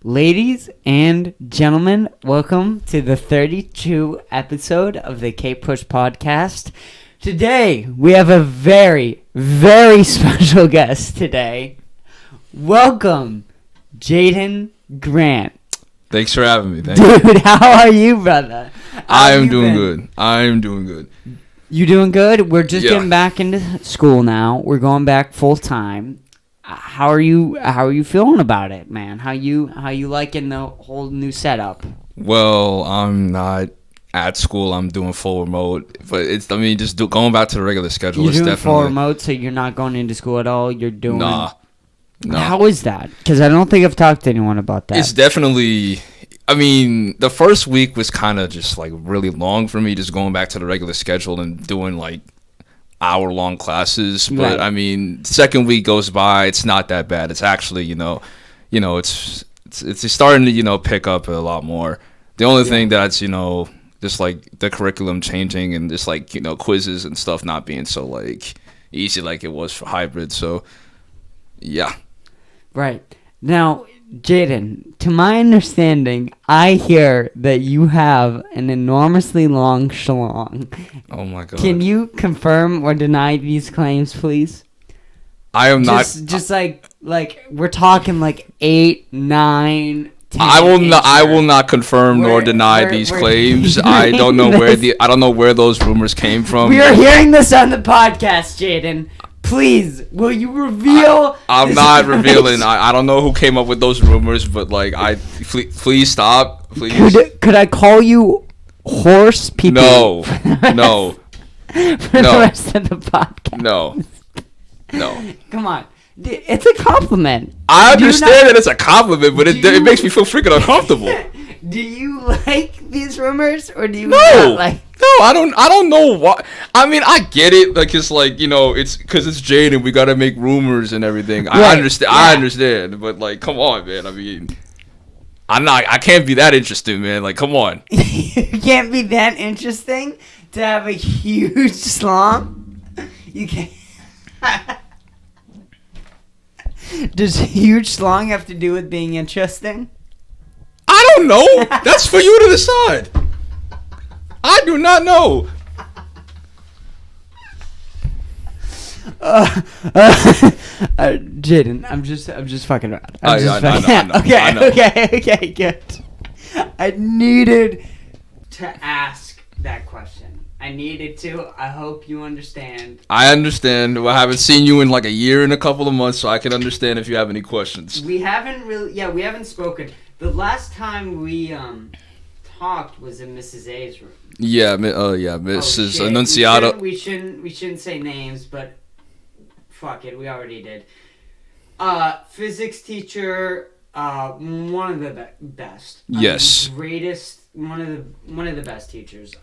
Ladies and gentlemen, welcome to the 32 episode of the Kpush podcast. Today, we have a very, very special guest today. Welcome, Jaden Grant. Thanks for having me. Dude, how are you, brother? I'm doing good. You doing good? We're just getting back into school now. We're going back full time. How are you feeling about it, man? How you liking the whole new setup? Well, I'm not at school. I'm doing full remote, but going back to the regular schedule. You're it's doing definitely full remote, so you're not going into school at all. You're doing nah. How is that? Because I don't think I've talked to anyone about that. It's definitely. The first week was kind of just like really long for me, just going back to the regular schedule and doing like hour-long classes. But Right. Second week goes by, it's not that bad. It's actually, it's starting to, pick up a lot more. The only thing that's, just like the curriculum changing and just like, quizzes and stuff not being so like easy like it was for hybrid. So, yeah. Right. Now, Jaden, to my understanding, I hear that you have an enormously long schlong. Oh my God. Can you confirm or deny these claims, please? I am just like we're talking like 8, 9, 10. I will not confirm nor deny these claims. I don't know where those rumors came from. We are hearing this on the podcast, Jaden. Please, will you reveal? I'm not revealing. I don't know who came up with those rumors, but like, please stop. Please. Could I call you horse people? No. For the rest of the podcast. No. Come on. It's a compliment. I understand that it's a compliment, but it makes me feel freaking uncomfortable. Do you like these rumors, or do you No, not like? No, I don't know why. I get it. Like it's like it's because it's Jaden. We gotta make rumors and everything. Right. I understand. Yeah. I understand. But like, come on, man. I can't be that interesting, man. Like, come on. You can't be that interesting to have a huge slong. You can't. Does huge slong have to do with being interesting? I don't know. That's for you to decide. I do not know. Jaden, I'm just fucking around. I know. Okay, good. I needed to ask that question. I needed to. I hope you understand. I understand. Well, I haven't seen you in like a year and a couple of months, so I can understand if you have any questions. We haven't spoken. The last time we talked was in Mrs. A's room. Yeah, Mrs. Annunciata. We shouldn't say names, but fuck it, we already did. Physics teacher, one of the best. Yes. Greatest, one of the best teachers.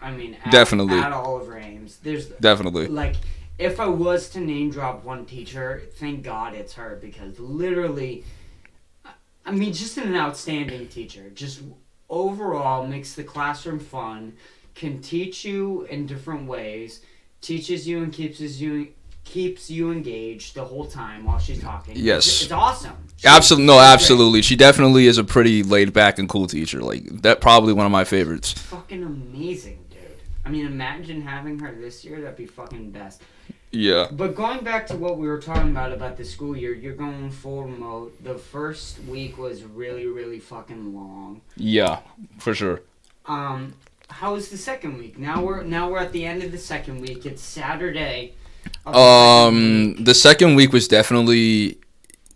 Definitely. At all of Ames. There's Definitely. like, if I was to name drop one teacher, thank God it's her, because literally, just an outstanding teacher. Just overall makes the classroom fun, can teach you in different ways, teaches you and keeps you engaged the whole time while she's talking. Yes. It's awesome. Absolutely. She definitely is a pretty laid back and cool teacher. Like, that probably one of my favorites. Fucking amazing, dude. Imagine having her this year. That'd be fucking best. Yeah. But going back to what we were talking about the school year, you're going full remote. The first week was really, really fucking long. Yeah, for sure. How was the second week? Now we're at the end of the second week. It's Saturday. The second week was definitely,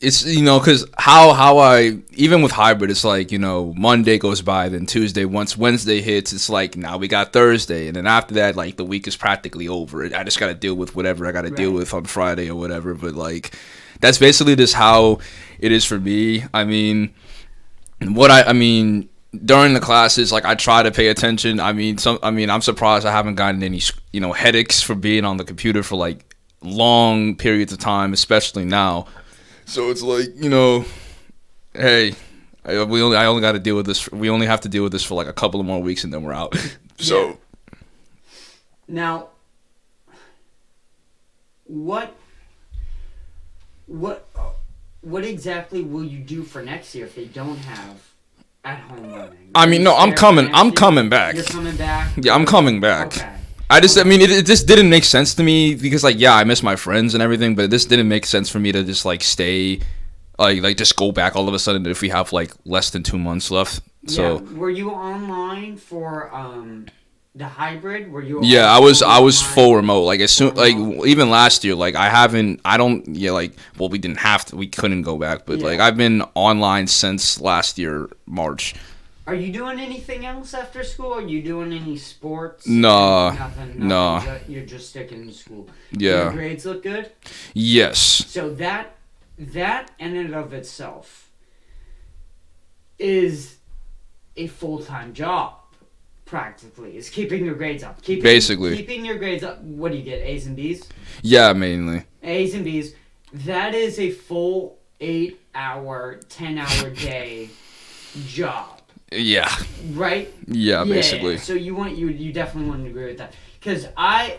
it's, because how I, even with hybrid, it's like, Monday goes by, then Tuesday, once Wednesday hits, it's like, now we got Thursday, and then after that, like, the week is practically over. I just got to deal with whatever I got to deal with on Friday or whatever, but, like, that's basically just how it is for me. During the classes, like, I try to pay attention. I'm surprised I haven't gotten any, headaches for being on the computer for, like, long periods of time, especially now. So it's like, hey, we only got to deal with this. We only have to deal with this for like a couple of more weeks, and then we're out. So now, what exactly will you do for next year if they don't have at home learning? I mean, no, I'm coming back. You're coming back? Yeah, I'm coming back. Okay. I mean, it just didn't make sense to me because, like, yeah, I miss my friends and everything, but this didn't make sense for me to just, like, stay, like just go back all of a sudden if we have, like, less than 2 months left. So, yeah. Were you online for the hybrid? Were you? yeah, I was full remote. Like, as soon, like, even last year, like, we didn't have to, we couldn't go back, but, like, I've been online since last year, March. Are you doing anything else after school? Are you doing any sports? No. Nothing. No. You're just sticking to school. Yeah. Your grades look good? Yes. So that in and of itself is a full-time job, practically. Is keeping your grades up. Keeping your grades up. What do you get, A's and B's? Yeah, mainly. A's and B's. That is a full 8-hour, 10-hour day job. Yeah. Right? Yeah, basically. Yeah. So you definitely wouldn't agree with that. Because I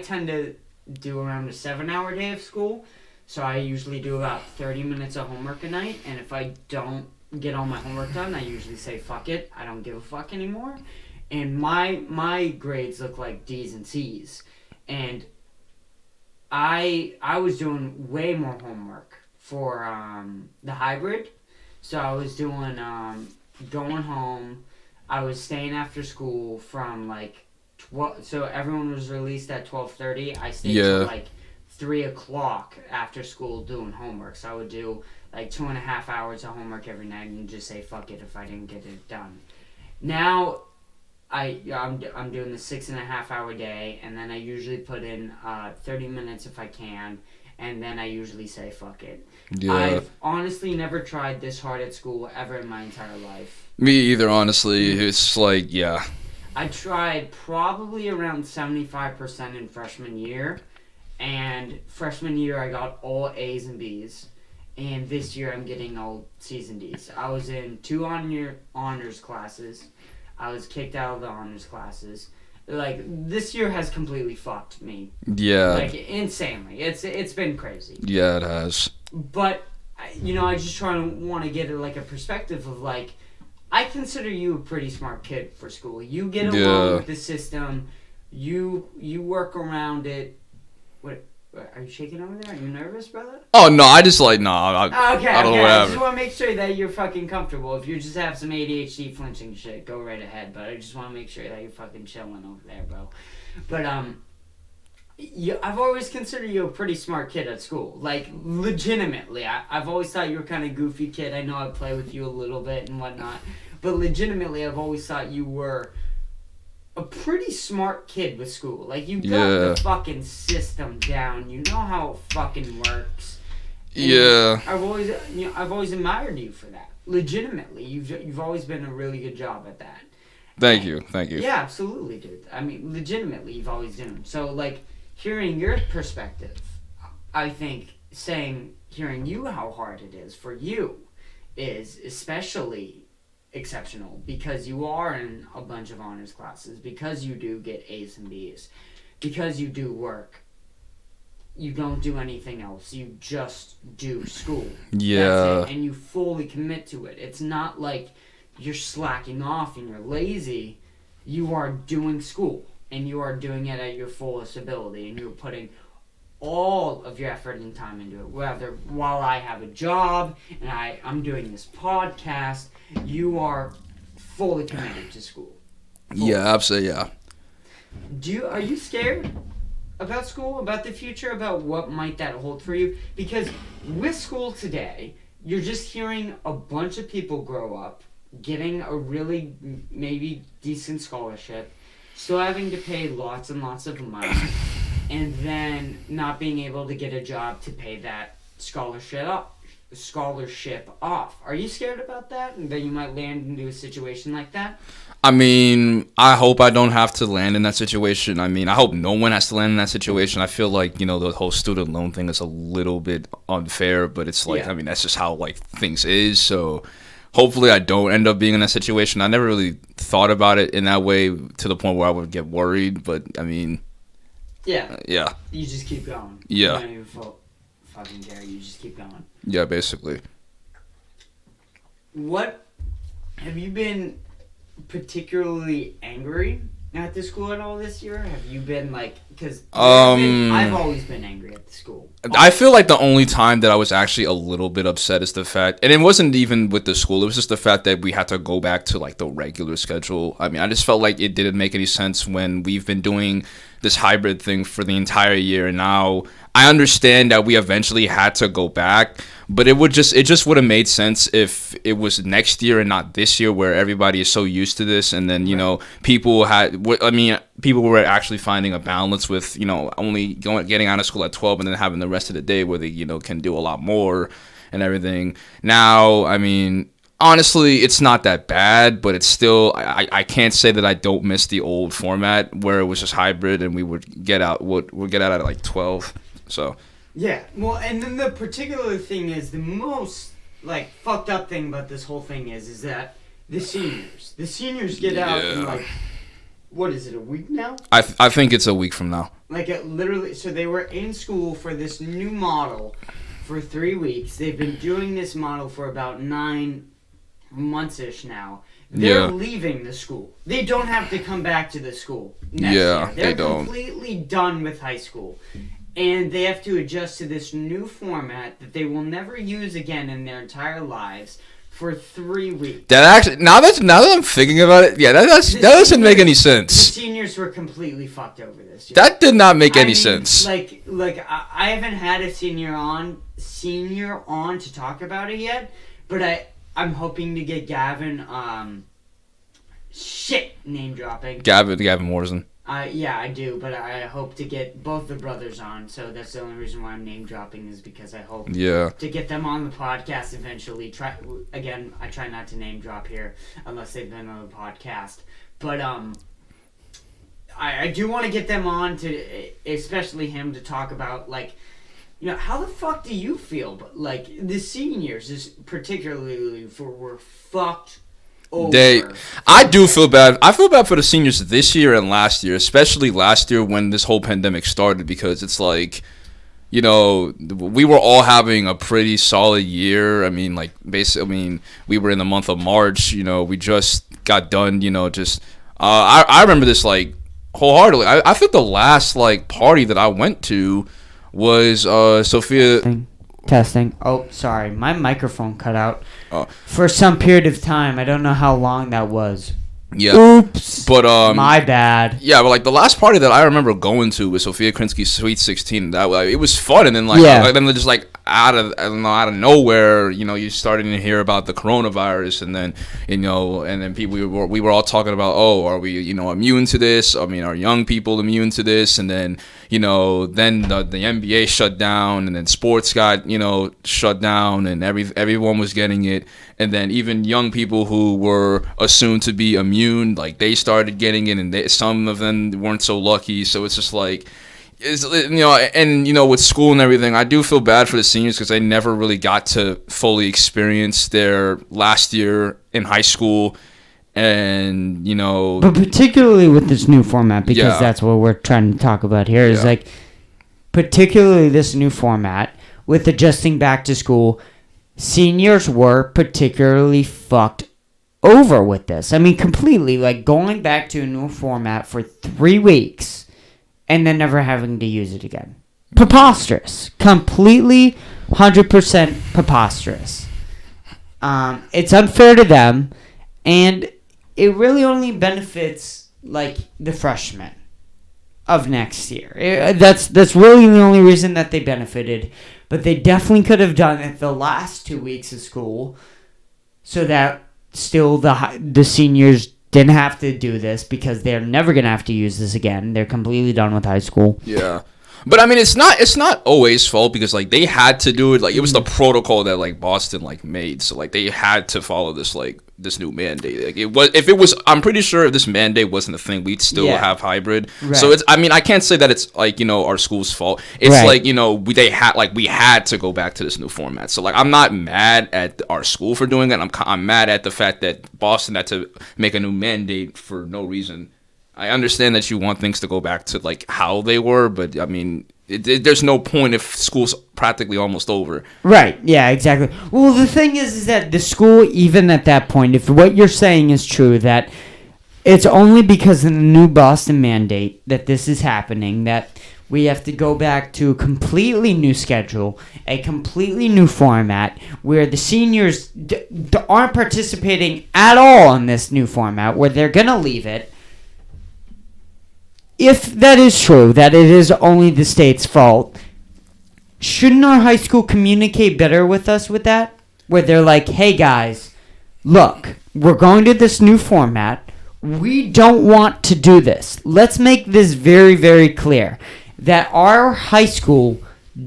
tend to do around a 7-hour day of school. So I usually do about 30 minutes of homework a night. And if I don't get all my homework done, I usually say, fuck it. I don't give a fuck anymore. And my grades look like D's and C's. And I was doing way more homework for the hybrid. So I was doing, going home. I was staying after school from like 12. So everyone was released at 12:30. I stayed till like 3 o'clock after school doing homework. So I would do like 2.5 hours of homework every night and just say fuck it if I didn't get it done. Now I'm doing the 6.5 hour day, and then I usually put in 30 minutes if I can, and then I usually say fuck it. Yeah. I've honestly never tried this hard at school ever in my entire life. Me either, honestly. It's like, yeah. I tried probably around 75% in freshman year, and freshman year I got all A's and B's, and this year I'm getting all C's and D's. I was in 2 honors classes. I was kicked out of the honors classes. Like, this year has completely fucked me. Yeah. Like, insanely. It's been crazy. Yeah, it has. But, I just want to get like a perspective of like, I consider you a pretty smart kid for school. You get along with the system. You work around it. What? Are you shaking over there? Are you nervous, brother? Oh, no, I just like, nah. Okay. I don't know, whatever. I just want to make sure that you're fucking comfortable. If you just have some ADHD flinching shit, go right ahead. But I just want to make sure that you're fucking chilling over there, bro. But, I've always considered you a pretty smart kid at school. Like, legitimately. I've always thought you were kind of goofy kid. I know I play with you a little bit and whatnot. But legitimately, I've always thought you were a pretty smart kid with school. Like, you got the fucking system down. You know how it fucking works. And yeah. I've always admired you for that. Legitimately, you've always been a really good job at that. Thank you. Yeah, absolutely, dude. I mean, legitimately, you've always done. So, like, hearing your perspective, I think hearing you how hard it is for you is especially exceptional, because you are in a bunch of honors classes, because you do get A's and B's, because you do work. You don't do anything else. You just do school. Yeah. That's it. And you fully commit to it. It's not like you're slacking off and you're lazy. You are doing school, and you are doing it at your fullest ability, and you're putting all of your effort and time into it. Whether while I have a job and I'm doing this podcast, you are fully committed to school. Fully. Yeah, absolutely, yeah. Are you scared about school, about the future, about what might that hold for you? Because with school today, you're just hearing a bunch of people grow up, getting a really maybe decent scholarship, still having to pay lots and lots of money, and then not being able to get a job to pay that scholarship off. Are you scared about that, and that you might land into a situation like that? I mean, I hope I don't have to land in that situation. I mean, I hope no one has to land in that situation. I feel like, the whole student loan thing is a little bit unfair, but it's like, I mean, that's just how, like, things is. So hopefully I don't end up being in that situation. I never really thought about it in that way to the point where I would get worried, but, I mean... Yeah. Yeah. You just keep going. Yeah. You don't even fucking care. You just keep going. Yeah, basically. what have you been particularly angry at the school at all this year? Have you been like, because I've always been angry at the school. I feel like the only time that I was actually a little bit upset is the fact, and it wasn't even with the school, it was just the fact that we had to go back to like the regular schedule. I mean, I just felt like it didn't make any sense when we've been doing this hybrid thing for the entire year, and now I understand that we eventually had to go back, but it just would have made sense if it was next year and not this year, where everybody is so used to this, and then people were actually finding a balance with only getting out of school at 12 and then having the rest of the day where they can do a lot more and everything. Now, I mean, honestly, it's not that bad, but it's still, I can't say that I don't miss the old format where it was just hybrid and we would get out at like 12. So yeah, well, and then the particular thing is, the most like fucked up thing about this whole thing is that the seniors get out in like, what is it, a week now? I think it's a week from now. Like, literally, so they were in school for this new model for 3 weeks. They've been doing this model for about 9 months-ish now. They're leaving the school. They don't have to come back to the school next year. They're completely done with high school. And they have to adjust to this new format that they will never use again in their entire lives for 3 weeks. That actually, now that I'm thinking about it, that doesn't make any sense. The seniors were completely fucked over this year. That did not make any sense. Like I haven't had a senior on to talk about it yet, but I'm hoping to get Gavin. Name dropping. Gavin Morrison. Yeah, I do, but I hope to get both the brothers on, so that's the only reason why I'm name dropping, is because I hope to get them on the podcast eventually. I try not to name drop here unless they've been on the podcast, but I do want to get them on, to especially him, to talk about, like, how the fuck do you feel? But like, the seniors is particularly were fucked. I do feel bad. I feel bad for the seniors this year and last year, especially last year when this whole pandemic started, because it's like, we were all having a pretty solid year. I mean, like, basically, we were in the month of March. We just got done. I remember this like wholeheartedly. I think the last like party that I went to was Sophia. Testing. Oh, sorry. My microphone cut out for some period of time. I don't know how long that was. Yeah. Oops. But my bad. Yeah, but like the last party that I remember going to was Sophia Krinsky's Sweet 16. That it was fun, and then then just like out of nowhere, you started to hear about the coronavirus, and then and then people we were all talking about, are we immune to this? I mean, are young people immune to this? And then then the NBA shut down, and then sports got shut down, and everyone was getting it. And then even young people who were assumed to be immune, like, they started getting it, and some of them weren't so lucky. So it's just like, with school and everything, I do feel bad for the seniors because they never really got to fully experience their last year in high school. And, But particularly with this new format, because that's what we're trying to talk about here, is like, particularly this new format with adjusting back to school, seniors were particularly fucked over with this. I mean, completely. Like, going back to a new format for 3 weeks and then never having to use it again. Preposterous. Completely, 100% preposterous. It's unfair to them, and it really only benefits, like, the freshmen of next year. That's really the only reason that they benefited. But they definitely could have done it the last 2 weeks of school, so that still the seniors didn't have to do this, because they're never going to have to use this again. They're completely done with high school. Yeah. But I mean, it's not always fault, because like they had to do it. Like, it was the protocol that like Boston like made, so like they had to follow this new mandate. Like, I'm pretty sure if this mandate wasn't a thing, we'd still have hybrid. Right. So I can't say that it's like our school's fault. It's like we had to go back to this new format. So like, I'm not mad at our school for doing it. I'm mad at the fact that Boston had to make a new mandate for no reason. I understand that you want things to go back to like how they were, but I mean, there's no point if school's practically almost over. Right. Yeah, exactly. Well, the thing is that the school, even at that point, if what you're saying is true, that it's only because of the new Boston mandate that this is happening, that we have to go back to a completely new schedule, a completely new format, where the seniors aren't participating at all in this new format, where they're going to leave it. If that is true, that it is only the state's fault, shouldn't our high school communicate better with us with that? Where they're like, hey guys, look, we're going to this new format. We don't want to do this. Let's make this very, very clear that our high school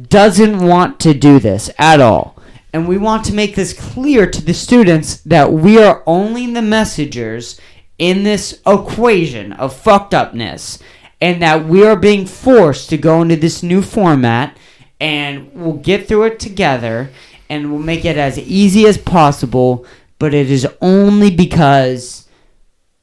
doesn't want to do this at all. And we want to make this clear to the students that we are only the messengers in this equation of fucked upness, and that we are being forced to go into this new format, and we'll get through it together, and we'll make it as easy as possible, but it is only because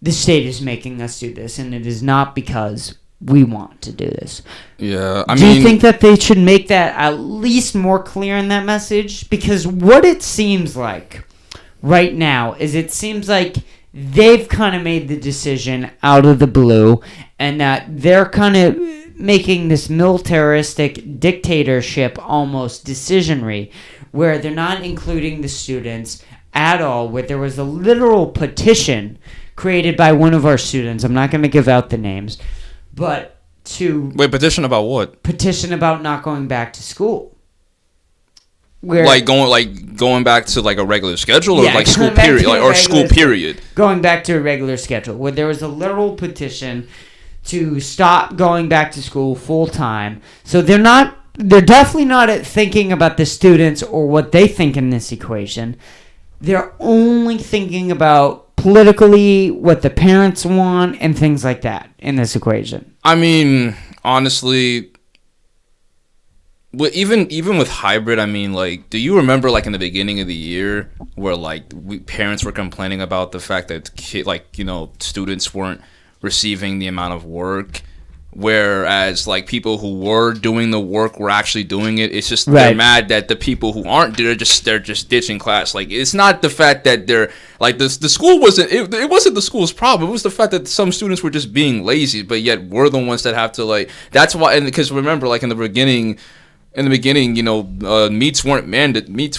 the state is making us do this, and it is not because we want to do this. Yeah, do you think that they should make that at least more clear in that message? Because what it seems like right now is it seems like they've kind of made the decision out of the blue, and that they're kind of making this militaristic dictatorship almost decisionary, where they're not including the students at all, where there was a literal petition created by one of our students. I'm not going to give out the names, but petition about what? Petition about not going back to school. Where, going back to like a regular schedule, or like school period, or school period. Going back to a regular schedule, where there was a literal petition to stop going back to school full time. So they're definitely not thinking about the students or what they think in this equation. They're only thinking about politically what the parents want and things like that in this equation. I mean, honestly, even with hybrid, I mean, like, do you remember, like, in the beginning of the year where, like, parents were complaining about the fact that, students weren't receiving the amount of work, whereas, like, people who were doing the work were actually doing it? It's just They're mad that the people who aren't, they're just ditching class. Like, it's not the fact that they're, like, the school wasn't, it wasn't the school's problem. It was the fact that some students were just being lazy, but yet we're the ones that have to, like, that's why, and because remember, like, in the beginning, meets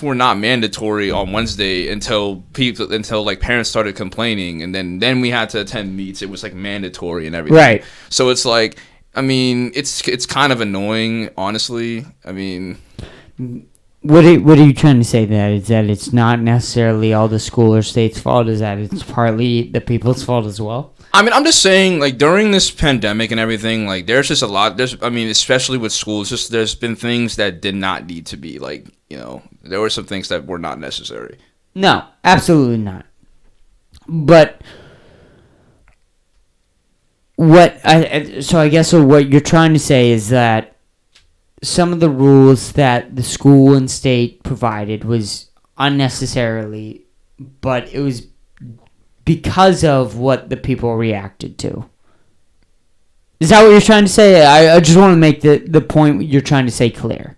were not mandatory on Wednesday until like parents started complaining, and then we had to attend meets. It was like mandatory and everything. Right. So it's like, I mean, it's kind of annoying, honestly. I mean, what are you trying to say? That is that it's not necessarily all the school or state's fault? Is that it's partly the people's fault as well? I mean, I'm just saying, like, during this pandemic and everything, like, there's just a lot, especially with schools, just there's been things that did not need to be, like, there were some things that were not necessary. No, absolutely not. But I guess what you're trying to say is that some of the rules that the school and state provided was unnecessarily, but it was because of what the people reacted to. Is that what you're trying to say? I just want to make the point you're trying to say clear.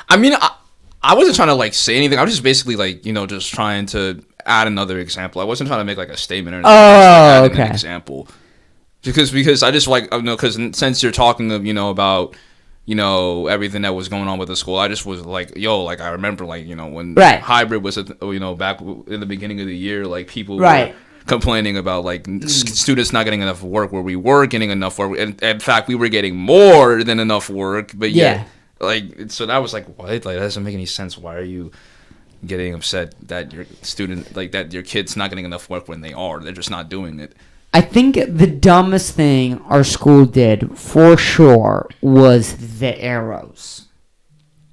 I mean, I wasn't trying to, like, say anything. I was just basically, like, just trying to add another example. I wasn't trying to make, like, a statement or anything. Oh, okay. An example. Because I just, like, because since you're talking about, everything that was going on with the school, I just was like, I remember, like, when hybrid was, back in the beginning of the year, like, people were complaining about, like, students not getting enough work, where we were getting enough work. And in fact, we were getting more than enough work. But like, so that was like, what? Like, that doesn't make any sense. Why are you getting upset that your student, like, that your kid's not getting enough work when they're just not doing it? I think the dumbest thing our school did, for sure, was the arrows.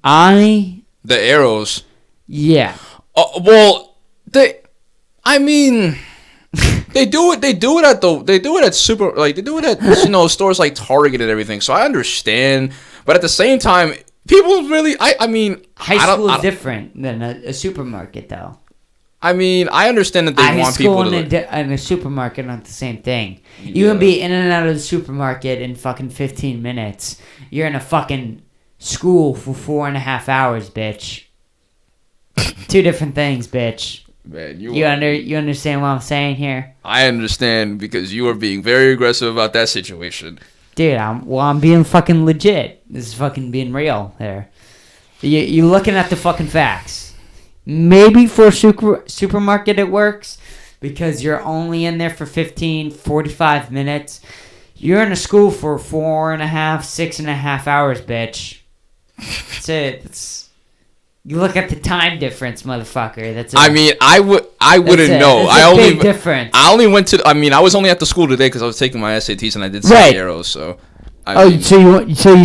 The arrows? Yeah. They do it at stores like Target and everything. So I understand, but at the same time, people really, high school is different than a supermarket, though. I mean, I understand that they want people to... High school and a supermarket aren't the same thing. You can be in and out of the supermarket in fucking 15 minutes. You're in a fucking school for 4.5 hours, bitch. Two different things, bitch. Man, You understand what I'm saying here? I understand because you are being very aggressive about that situation. Dude, I'm being fucking legit. This is fucking being real there. You're looking at the fucking facts. Maybe for a supermarket it works because you're only in there for 45 minutes. You're in a school for 6.5 hours, bitch. That's it. You look at the time difference, motherfucker. I wouldn't know. Big difference. I only went to. I was only at the school today because I was taking my SATs and I did San Diego. So. So you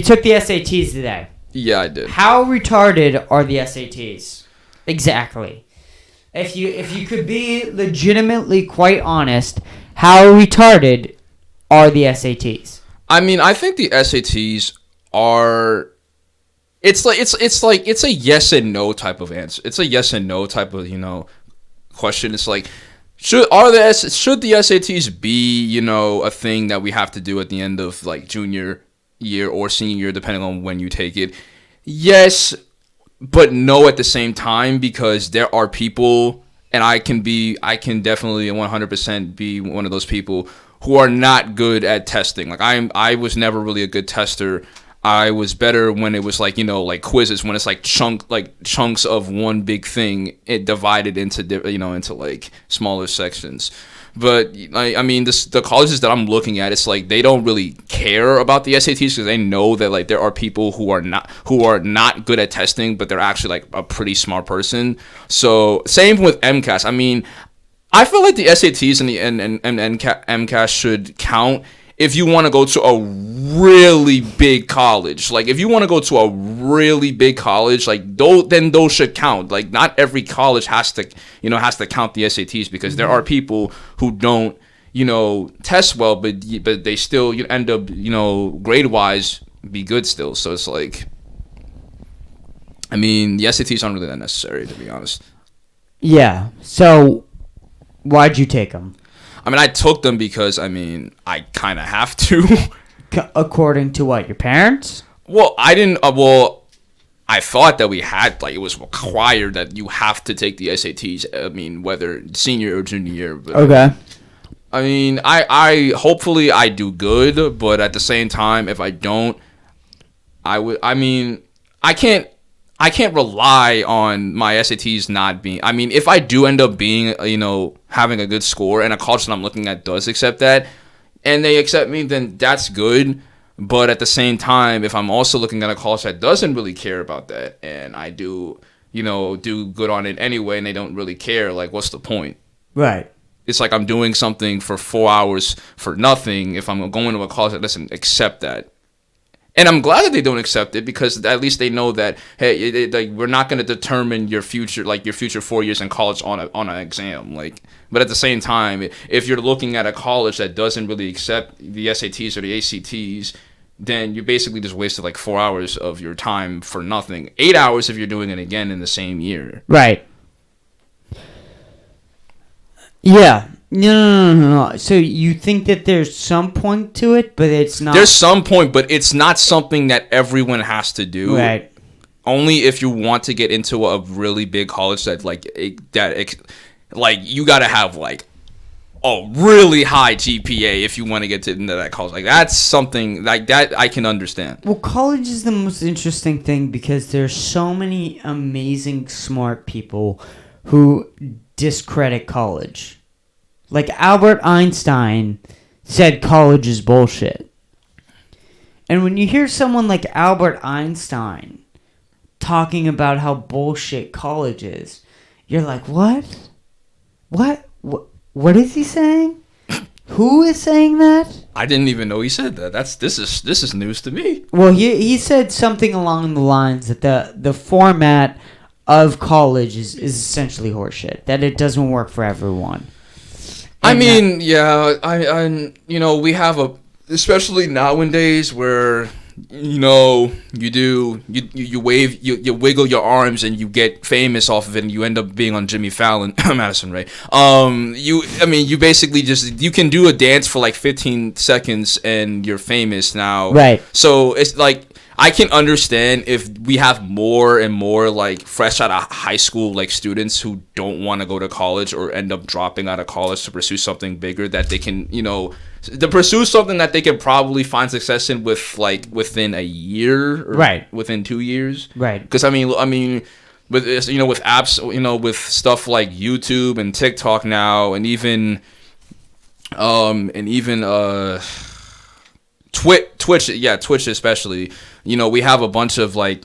took the SATs today? Yeah, I did. How retarded are the SATs? Exactly. If you could be legitimately quite honest, how retarded are the SATs? I think the SATs are. It's a yes and no type of answer. It's a yes and no type of question. It's like should the SATs be a thing that we have to do at the end of like junior year or senior year depending on when you take it? Yes, but no at the same time because there are people, and I can definitely 100% be one of those people who are not good at testing. Like I was never really a good tester. I was better when it was like quizzes, when it's like chunks of one big thing, it divided into into like smaller sections. But the colleges that I'm looking at, it's like they don't really care about the SATs because they know that like there are people who are not good at testing, but they're actually like a pretty smart person. So same with MCAS. I feel like the SATs and the MCAS should count if you want to go to a really big college. Like if you want to go to a really big college, like those should count. Like not every college has to count the SATs because there are people who don't test well, but they still end up grade wise be good still. So it's like the SATs aren't really that necessary, to be honest. Yeah. So why'd you take them? I took them because, I kind of have to. According to what, your parents? Well, I didn't, I thought that we had, like, it was required that you have to take the SATs, whether senior or junior year. But, okay. I hopefully I do good, but at the same time, if I don't, I can't rely on my SATs not being. If I do end up being, having a good score and a college that I'm looking at does accept that, and they accept me, then that's good. But at the same time, if I'm also looking at a college that doesn't really care about that, and I do, do good on it anyway, and they don't really care, like, what's the point? Right. It's like I'm doing something for 4 hours for nothing if I'm going to a college that doesn't accept that. And I'm glad that they don't accept it because at least they know that, hey, like we're not going to determine your future 4 years in college on an exam. Like, but at the same time, if you're looking at a college that doesn't really accept the SATs or the ACTs, then you basically just wasted like 4 hours of your time for nothing. 8 hours if you're doing it again in the same year. Right. Yeah. No. So you think that there's some point to it, but it's not. There's some point, but it's not something that everyone has to do. Right. Only if you want to get into a really big college that you got to have like a really high GPA if you want to get into that college. Like that's something like that I can understand. Well, college is the most interesting thing because there's so many amazing smart people who discredit college. Like Albert Einstein said college is bullshit. And when you hear someone like Albert Einstein talking about how bullshit college is, you're like, what? What is he saying? Who is saying that? I didn't even know he said that. This is news to me. Well, he said something along the lines that the format of college is essentially horseshit. That it doesn't work for everyone. We have especially nowadays where you wiggle your arms and you get famous off of it and you end up being on Jimmy Fallon, Madison Ray. You basically you can do a dance for like 15 seconds and you're famous now. Right. So it's like I can understand if we have more and more like fresh out of high school like students who don't want to go to college or end up dropping out of college to pursue something bigger that they can, to pursue something that they can probably find success in with like within a year or Right. within 2 years. Right. Because I mean with with apps, with stuff like YouTube and TikTok now and even Twitch, yeah, Twitch especially. We have a bunch of like,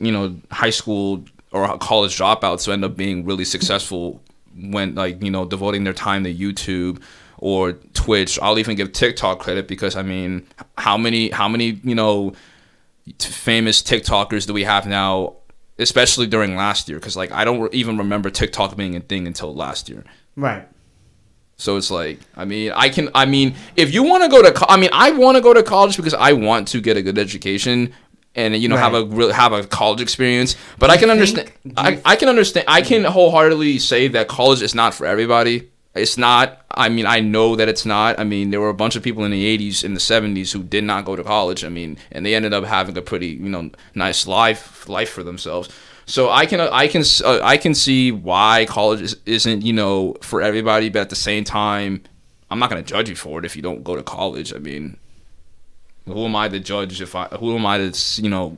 high school or college dropouts who end up being really successful when like, devoting their time to YouTube or Twitch. I'll even give TikTok credit because I mean, how many, famous TikTokers do we have now, especially during last year? Because like, I don't even remember TikTok being a thing until last year. Right. So it's like, if you want to go to, I want to go to college because I want to get a good education and, Right. have a college experience. But I can understand, I can understand, I can wholeheartedly say that college is not for everybody. It's not, I know that it's not. There were a bunch of people in the 80s, in the 70s who did not go to college. And they ended up having a pretty, nice life for themselves. So I can see why college isn't for everybody, but at the same time, I'm not gonna judge you for it if you don't go to college. Who am I to judge who am I to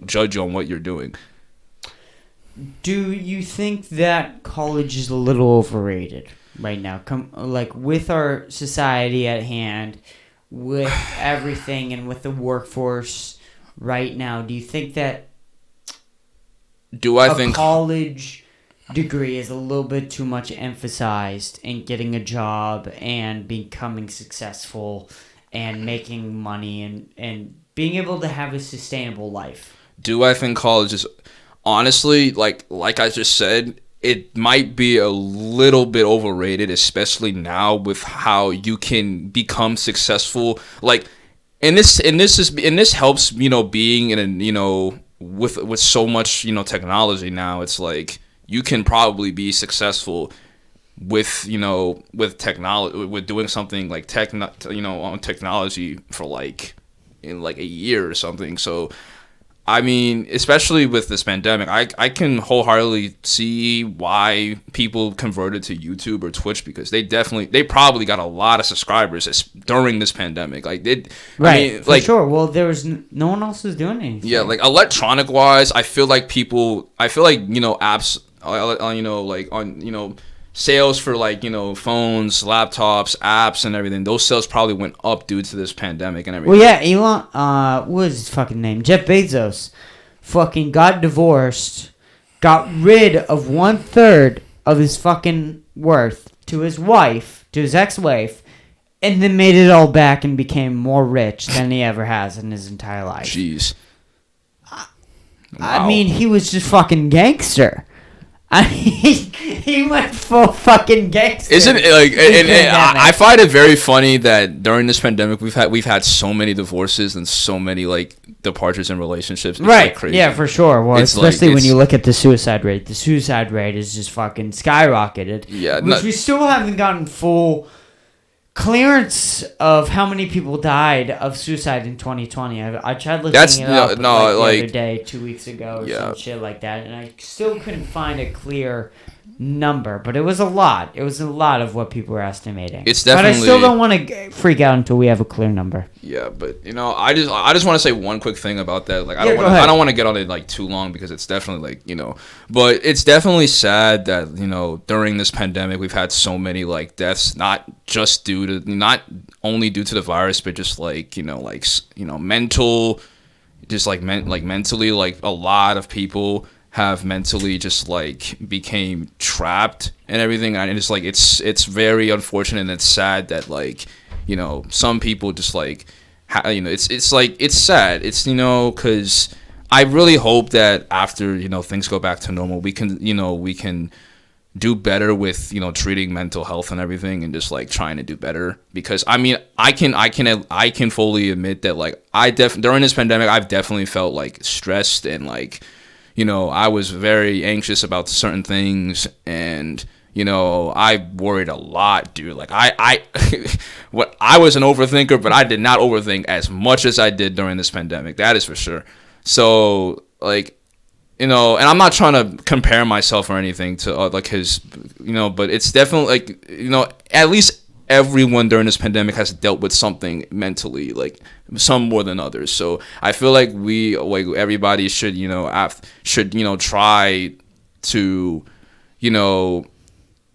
judge you on what you're doing? Do you think that college is a little overrated right now? Like with our society at hand, with everything and with the workforce right now, do you think that a college degree is a little bit too much emphasized in getting a job and becoming successful and making money and being able to have a sustainable life? Do I think college is honestly like I just said, it might be a little bit overrated, especially now with how you can become successful. Like, and this helps being in a with so much technology now. It's like you can probably be successful with with technology, with doing something like on technology for like in like a year or something. So especially with this pandemic, I can wholeheartedly see why people converted to YouTube or Twitch because they probably got a lot of subscribers during this pandemic. Like right, for sure. Well, there was no one else was doing anything. Yeah, like electronic wise, I feel like apps, like on sales for like phones, laptops, apps, and everything. Those sales probably went up due to this pandemic and everything. Well, yeah, Elon, what was his fucking name? Jeff Bezos, fucking got divorced, got rid of 1/3 of his fucking worth to his ex-wife, and then made it all back and became more rich than he ever has in his entire life. Jeez. Wow. He was just fucking gangster. He went full fucking gangster. Isn't it like? And I find it very funny that during this pandemic we've had so many divorces and so many like departures in relationships. It's right? Like crazy. Yeah, for sure. Well, it's especially when you look at the suicide rate. The suicide rate is just fucking skyrocketed. Yeah, which we still haven't gotten full clearance of how many people died of suicide in 2020. I tried looking it up the other day, 2 weeks ago, or some shit like that, and I still couldn't find a clear number, but it was a lot. It was a lot of what people were estimating. It's definitely. But I still don't want to freak out until we have a clear number. Yeah, but I just want to say one quick thing about that. Like, I don't want to get on it like too long because it's definitely like but it's definitely sad that during this pandemic we've had so many like deaths, not only due to the virus, but just like mental, just like mentally, like a lot of people have mentally just like became trapped and everything, and it's like it's very unfortunate and it's sad that like some people just like it's like it's sad. It's because I really hope that after things go back to normal, we can do better with treating mental health and everything, and just like trying to do better. Because I can fully admit that like during this pandemic I've definitely felt like stressed and like I was very anxious about certain things, and I worried a lot, dude. Like I was an overthinker, but I did not overthink as much as I did during this pandemic. That is for sure. So like, and I'm not trying to compare myself or anything to like his, but it's definitely like, at least everyone during this pandemic has dealt with something mentally, like some more than others. So I feel like everybody should, try to,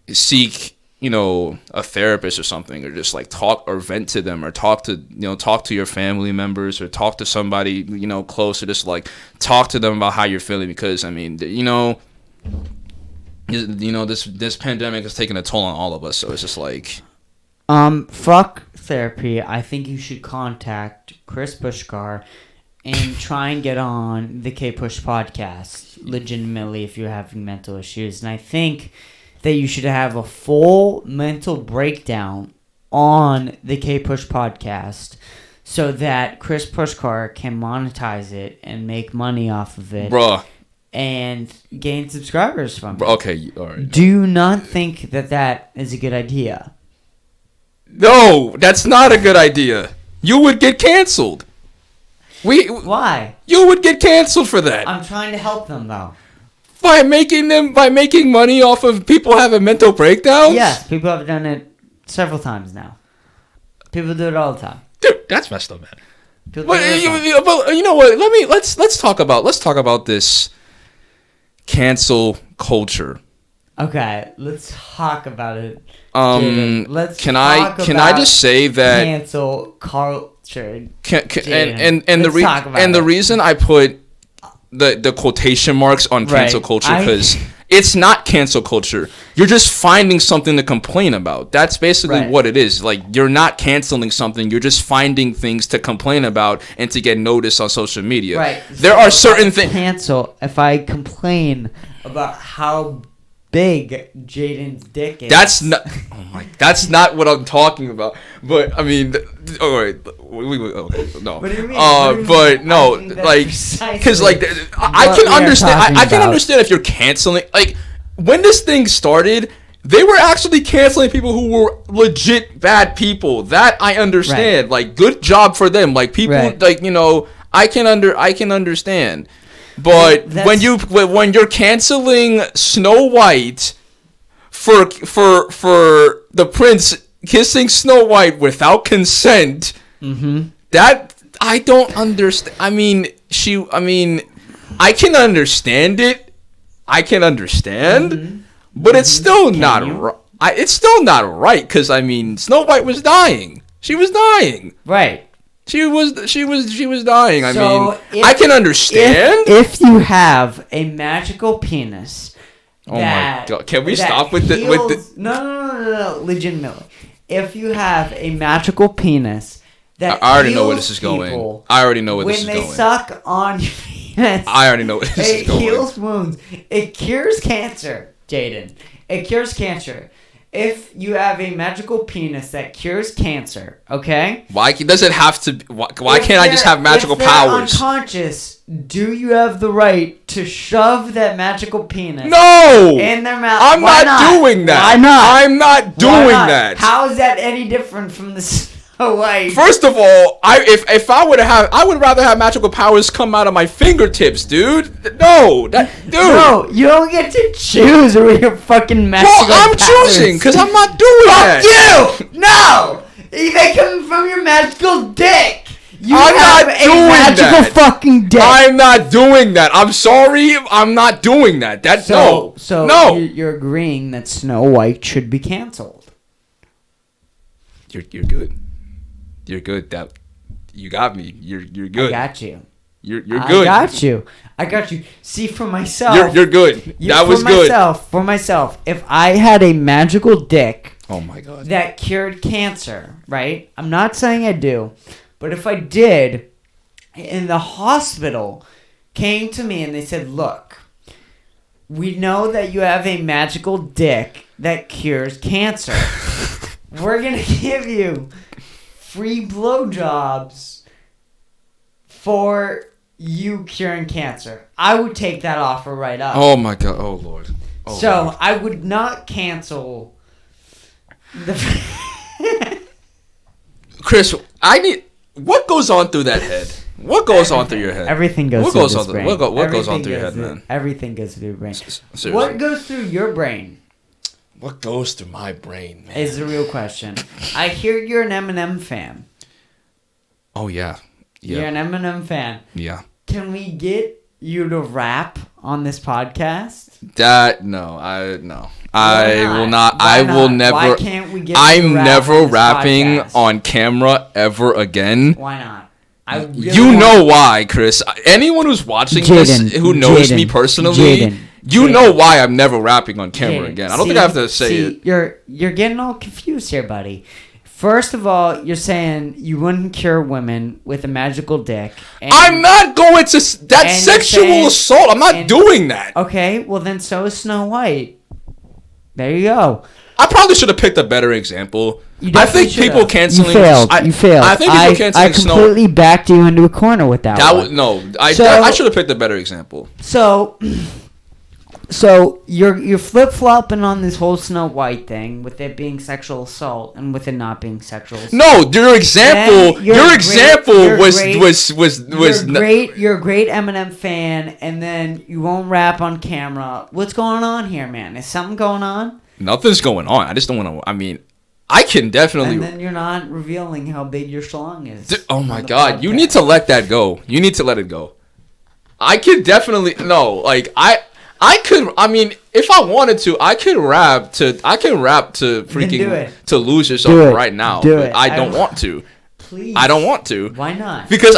seek, a therapist or something, or just like talk or vent to them, or talk to your family members, or talk to somebody, close, or just like talk to them about how you're feeling, because I mean, this pandemic has taken a toll on all of us. So it's just like, fuck therapy. I think you should contact Chris Pushkar and try and get on the Kpush podcast legitimately if you're having mental issues. And I think that you should have a full mental breakdown on the Kpush podcast so that Chris Pushkar can monetize it and make money off of it. Bruh. And gain subscribers from it. Okay, all right. Do you not think that is a good idea? No, that's not a good idea. You would get canceled. Why? You would get canceled for that. I'm trying to help them though. By making money off of people having mental breakdowns? Yes, people have done it several times now. People do it all the time. Dude, that's messed up, man. But you know what? Let's talk about this cancel culture. Okay, let's talk about it. Can I just say that cancel culture? The reason I put the quotation marks on cancel culture, because it's not cancel culture. You're just finding something to complain about. That's basically what it is. Like, you're not canceling something. You're just finding things to complain about and to get noticed on social media. Right. There are certain things. Cancel if I complain about how big Jaden's dick is. That's that's not what I'm talking about. But I mean, all right, okay, no. What do you mean? But no, like, because like I can understand. I can understand if you're canceling. Like, when this thing started, they were actually canceling people who were legit bad people. That I understand. Right. Like, good job for them. Like, people, like, I can understand. But when you're canceling Snow White for the prince kissing Snow White without consent, that I don't understand. I mean, I can understand it. But it's still not right. It's still not right, because I mean, Snow White was dying. She was dying. Right. She was dying. I mean, I can understand. If you have a magical penis. Oh my god! Can we stop with the No, legitimately. If you have a magical penis that I already know where this is going. I already know where this is going. When they suck on your penis, I already know where this is going. It heals wounds. It cures cancer, Jaden. It cures cancer. If you have a magical penis that cures cancer, okay? Why does it have to? Why can't I just have magical powers? If they're unconscious, do you have the right to shove that magical penis? No! In their mouth? I'm not doing that. Why not? I'm not doing that. How is that any different from the Snow White? First of all, if I would rather have magical powers come out of my fingertips, dude. No, No, you don't get to choose where your fucking magical powers. I'm choosing, because I'm not doing that. Fuck you! No! They come from your magical dick. I'm not doing magical fucking dick. I'm not doing that. I'm sorry. I'm not doing that. No. You're agreeing that Snow White should be canceled. You're good. You're good. That you got me. You're good. I got you. You're good. I got you. See, for myself. You're good. That was good. For myself, if I had a magical dick. Oh my god. That cured cancer, right? I'm not saying I do, but if I did, and the hospital came to me and they said, "Look, we know that you have a magical dick that cures cancer. We're gonna give you free blowjobs for you curing cancer." I would take that offer right up. Oh my god. Oh lord. Oh, so Lord. I would not cancel the. Chris, what goes on through that head? What goes on through your head? Everything goes through his brain. What goes on through your head, man? Everything goes through your brain. Seriously. What goes through your brain? What goes through my brain, man? Is the real question. I hear you're an Eminem fan. Oh, yeah. You're an Eminem fan. Yeah. Can we get you to rap on this podcast? No. I will not. Why I will not? never. Why can't we get I'm you to rap never on this rapping podcast? on camera ever again. Why not? I really You want- know why, Chris. Anyone who's watching this, who knows me personally, you know why I'm never rapping on camera Jaden, again. I don't think I have to say it. You're getting all confused here, buddy. First of all, you're saying you wouldn't cure women with a magical dick. And, I'm not going to. That's and you're sexual saying- assault. I'm not and- doing that. Okay, well then so is Snow White. There you go. I probably should have picked a better example. You I think definitely people should've. canceling. You failed. I think people canceling I completely backed you into a corner with that one. I should have picked a better example. So you're flip flopping on this whole Snow White thing with it being sexual assault and with it not being sexual assault. No, your example. You're Your great- example you're was great- You're a great Eminem fan, and then you won't rap on camera. What's going on here, man? Is something going on? Nothing's going on. I just don't want to. I mean, I can definitely. And then you're not revealing how big your schlong is. Oh my on the God! You podcast. need to let that go. You need to let it go. I could definitely no. Like I could. I mean, if I wanted to, I can rap to do freaking it. to lose Do yourself it. right now. Do but it. I don't want to. Please. I don't want to. Why not? Because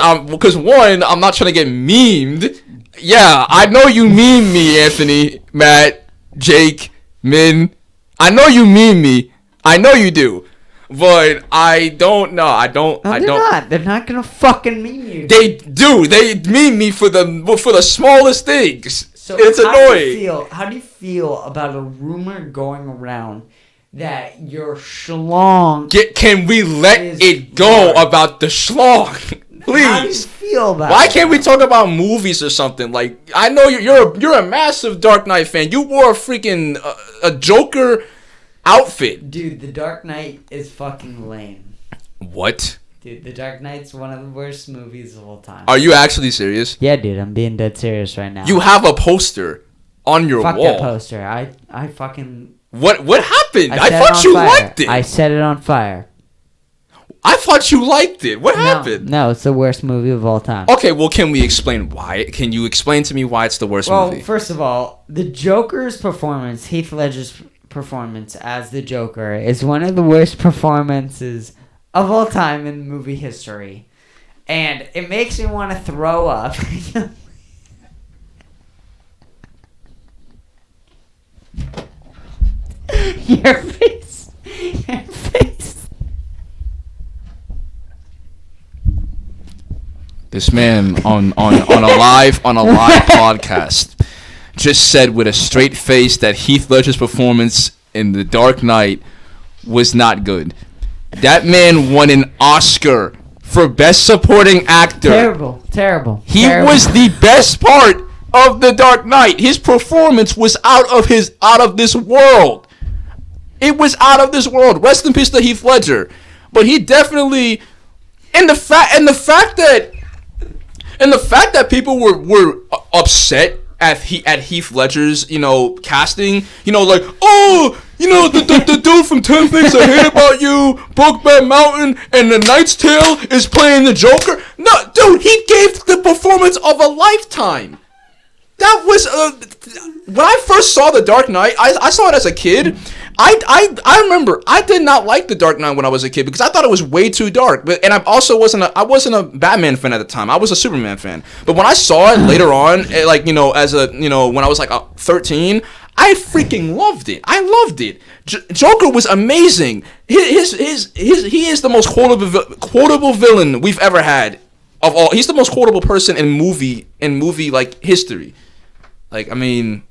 one, I'm not trying to get memed. Yeah, I know you meme me, Anthony, Matt, Jake, Min. I know you meme me. I know you do. But I don't know. I don't. No, they're not. They're not gonna fucking meme you. They do. They meme me for the smallest things. So it's annoying. How do you feel about a rumor going around that your schlong? Can we let is it go hard? about the schlong, How do you please? feel about? Why it? can't we talk about movies or something? Like, I know you're a massive Dark Knight fan. You wore a freaking a Joker outfit. Dude, The Dark Knight is fucking lame. What? Dude, The Dark Knight's one of the worst movies of all time. Are you actually serious? Yeah, dude, I'm being dead serious right now. You have a poster on your Fuck wall. that poster. I fucking. What happened? I set it thought on you fire. liked it. I set it on fire. I thought you liked it. What happened? No, it's the worst movie of all time. Okay, well, can we explain why? Can you explain to me why it's the worst Well, movie? first of all, the Joker's performance, Heath Ledger's performance as the Joker, is one of the worst performances of all time in movie history. And it makes me want to throw up. Your face. Your face. This man on a live podcast just said with a straight face that Heath Ledger's performance in The Dark Knight was not good. That man won an Oscar for Best Supporting Actor. Terrible. He was the best part of The Dark Knight. His performance was out of this world. It was out of this world. Rest in peace to Heath Ledger. But he definitely, and the fact that people were upset at Heath Ledger's, casting, like, oh, the dude from 10 Things I Hate About You, Brokeback Mountain, and The Knight's Tale is playing the Joker. No, dude, he gave the performance of a lifetime. That was when I first saw The Dark Knight. I saw it as a kid. I remember I did not like The Dark Knight when I was a kid because I thought it was way too dark. And I also wasn't a Batman fan at the time. I was a Superman fan. But when I saw it later on, when I was like 13, I freaking loved it. I loved it. Joker was amazing. He is the most quotable villain we've ever had of all. He's the most quotable person in movie like history. Like, I mean,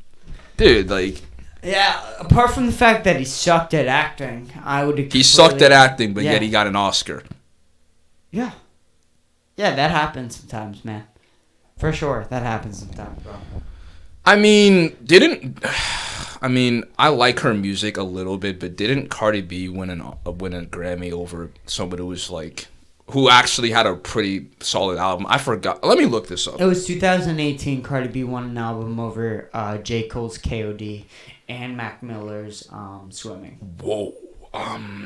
dude, like. Yeah, apart from the fact that he sucked at acting, I would. He sucked at acting, but yet he got an Oscar. Yeah. Yeah, that happens sometimes, man. For sure, that happens sometimes, bro. I like her music a little bit, but didn't Cardi B win a Grammy over somebody who was like who actually had a pretty solid album. I forgot. Let me look this up. It was 2018. Cardi B won an album over J. Cole's KOD and Mac Miller's Swimming. Whoa.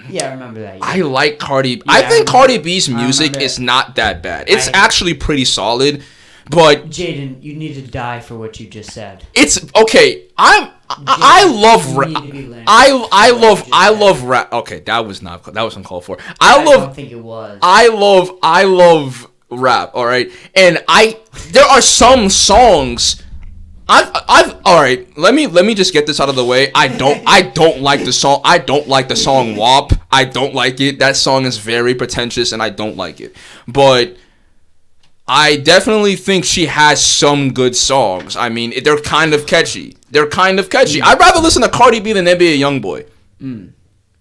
Yeah, I remember that. Yeah. I like Cardi. Yeah, I think Cardi B's music is not that bad. It's actually pretty solid, but Jaden, you need to die for what you just said. It's okay. I love rap. I love rap. Okay, that was uncalled for. I don't think it was. I love rap. All right, and there are some songs. I've all right. Let me just get this out of the way. I don't like the song. I don't like the song WAP. I don't like it. That song is very pretentious, and I don't like it. But I definitely think she has some good songs. I mean, they're kind of catchy. I'd rather listen to Cardi B than NBA YoungBoy.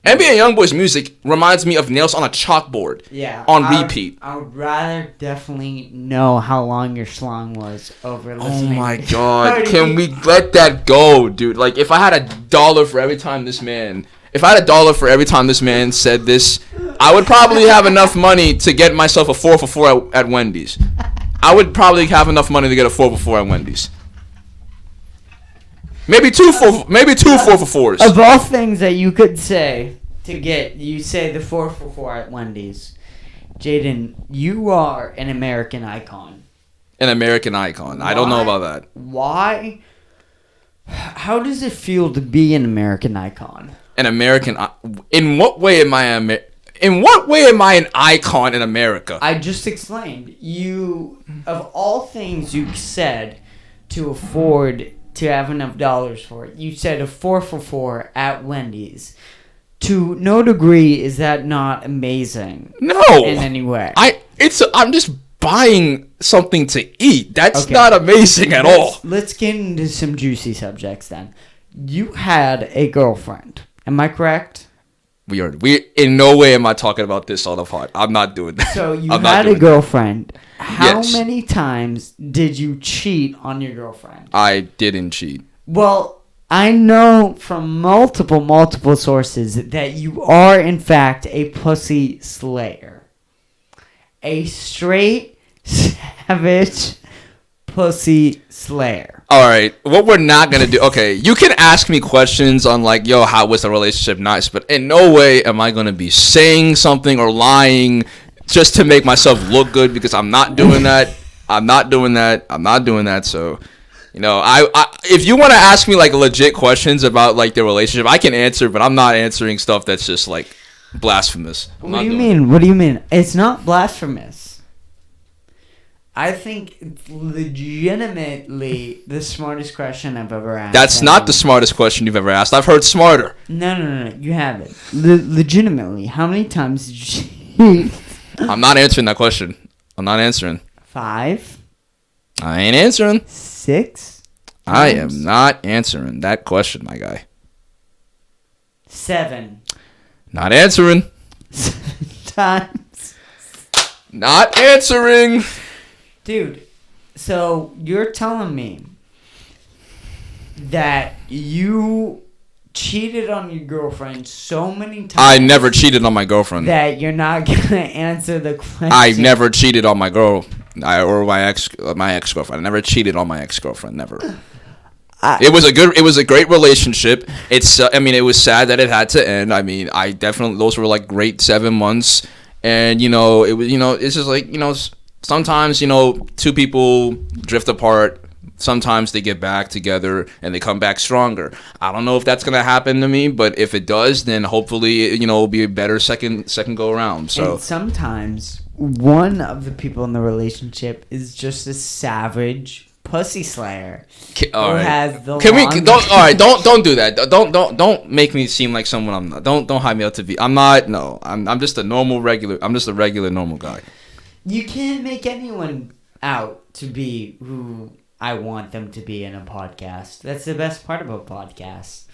NBA YoungBoy's music reminds me of nails on a chalkboard. Yeah. On repeat. I would rather definitely know how long your song was over listening. Oh my god. Can we let that go, dude? Like, if I had $1 for every time this man said this, I would probably have enough money to get myself a 4 for 4 at Wendy's. I would probably have enough money to get a 4 for 4 at Wendy's. Maybe two 4 for 4s. Of all things that you could say to get, you say the 4 for 4 at Wendy's. Jaden, you are an American icon. An American icon. I don't know about that. Why? How does it feel to be an American icon? An American. In what way am I an icon in America? I just explained. You, of all things you said to afford to have enough dollars for it, you said a 4 for 4 at Wendy's. To no degree is that not amazing? No, in any way. I'm just buying something to eat. That's not amazing at all. Let's get into some juicy subjects then. You had a girlfriend. Am I correct? We in no way am I talking about this on the pod. I'm not doing that. So you had a girlfriend. How many times did you cheat on your girlfriend? I didn't cheat. Well, I know from multiple sources that you are in fact a pussy slayer. A straight savage pussy slayer. All right, what we're not going to do... Okay, you can ask me questions on like, yo, how was the relationship nice? But in no way am I going to be saying something or lying just to make myself look good, because I'm not doing that. I'm not doing that. So, you know, I if you want to ask me like legit questions about like the relationship, I can answer, but I'm not answering stuff that's just like blasphemous. What do you mean? What do you mean? It's not blasphemous. I think it's legitimately the smartest question I've ever asked. That's not the smartest question you've ever asked. I've heard smarter. No. You haven't. Legitimately, how many times did you cheat? I'm not answering that question. I'm not answering. 5? I ain't answering. 6? I am not answering that question, my guy. 7. Not answering. 7 times. Not answering. Dude, so you're telling me that you cheated on your girlfriend so many times. I never cheated on my girlfriend. That you're not gonna answer the question. I never cheated on my girl, or my ex-girlfriend. I never cheated on my ex-girlfriend. Never. It was a great relationship. It was sad that it had to end. I mean, those were like great 7 months, and it was, it's just like, sometimes, two people drift apart. Sometimes they get back together and they come back stronger. I don't know if that's gonna happen to me, but if it does, then hopefully, it'll be a better second go around. So and sometimes one of the people in the relationship is just a savage pussy slayer. All right. Don't do that. Don't make me seem like someone I'm not. Don't hype me up to be. I'm not. No, I'm just a regular normal guy. You can't make anyone out to be who I want them to be in a podcast. That's the best part about podcasts.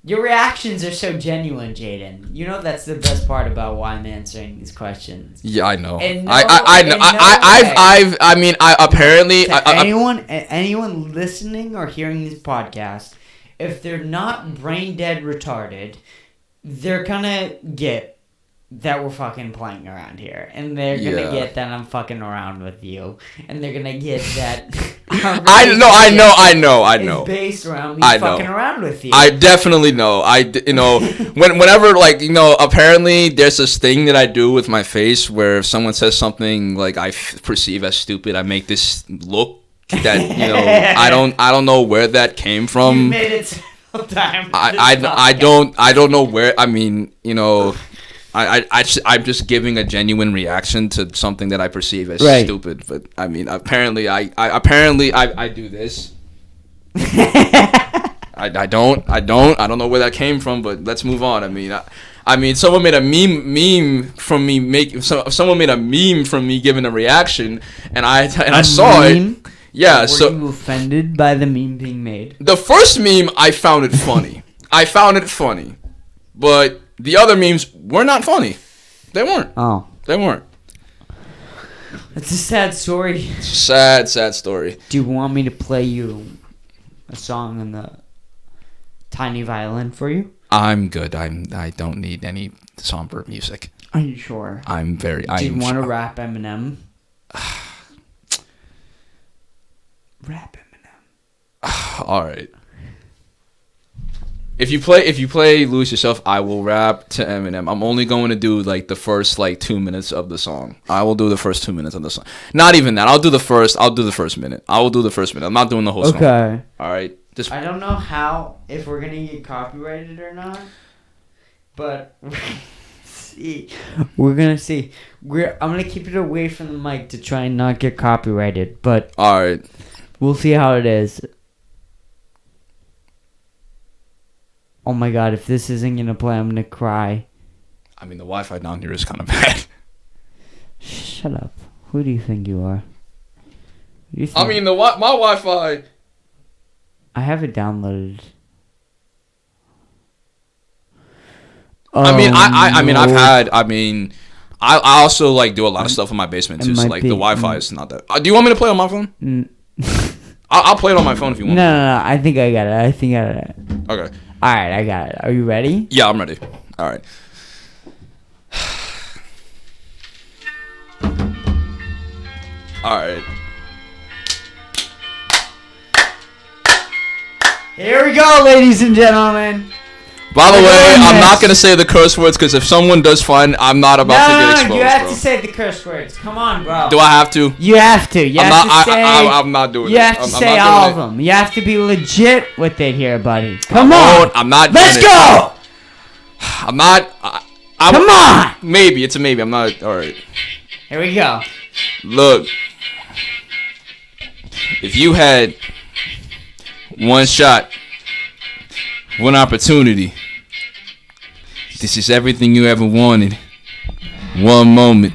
Your reactions are so genuine, Jaden. That's the best part about why I'm answering these questions. Yeah, I know. Anyone listening or hearing this podcast, if they're not brain dead retarded, they're gonna get that we're fucking playing around here, and they're gonna get that I'm fucking around with you, and they're gonna get that. I know. It's based around me fucking around with you. I definitely know. Whenever apparently there's this thing that I do with my face where if someone says something like I perceive as stupid, I make this look that I don't know where that came from. You made it several times. I don't know where. I mean, I'm just giving a genuine reaction to something that I perceive as stupid. But I mean, apparently I do this. I don't know where that came from, but let's move on. I mean, someone made a meme from me someone made a meme from me giving a reaction, and I saw it. Yeah. Were you offended by the meme being made? The first meme, I found it funny. But the other memes were not funny. They weren't. Oh. They weren't. It's a sad story. It's a sad story. Do you want me to play you a song on the tiny violin for you? I'm good. I don't need any somber music. Are you sure? Do you want to rap Eminem? Rap Eminem. All right. If you play Lose Yourself, I will rap to Eminem. I'm only going to do like the first 2 minutes of the song. I will do the first 2 minutes of the song. Not even that. I'll do the first minute. I will do the first minute. I'm not doing the whole song. Okay. All right. I don't know if we're gonna get copyrighted or not, but we're gonna see. I'm gonna keep it away from the mic to try and not get copyrighted, but all right, we'll see how it is. Oh my god, if this isn't gonna play, I'm gonna cry. I mean, the Wi-Fi down here is kind of bad. Shut up. Who do you think you are? I mean, my Wi-Fi. I have it downloaded. I also do a lot of stuff in my basement too. So the Wi-Fi is not that. Do you want me to play on my phone? I'll play it on my phone if you want. No. I think I got it. Okay. All right, I got it. Are you ready? Yeah, I'm ready. All right. All right. Here we go, ladies and gentlemen. By the way, I'm not gonna say the curse words because if someone does find, I'm not about to get exposed. No, you have to say the curse words. Come on, bro. Do I have to? You have to. I'm not doing it. You have to say all of them. You have to be legit with it here, buddy. Come on. I'm not. Let's go. I'm not. Come on. Maybe it's a maybe. I'm not. All right. Here we go. Look, if you had one shot, one opportunity, this is everything you ever wanted. One moment.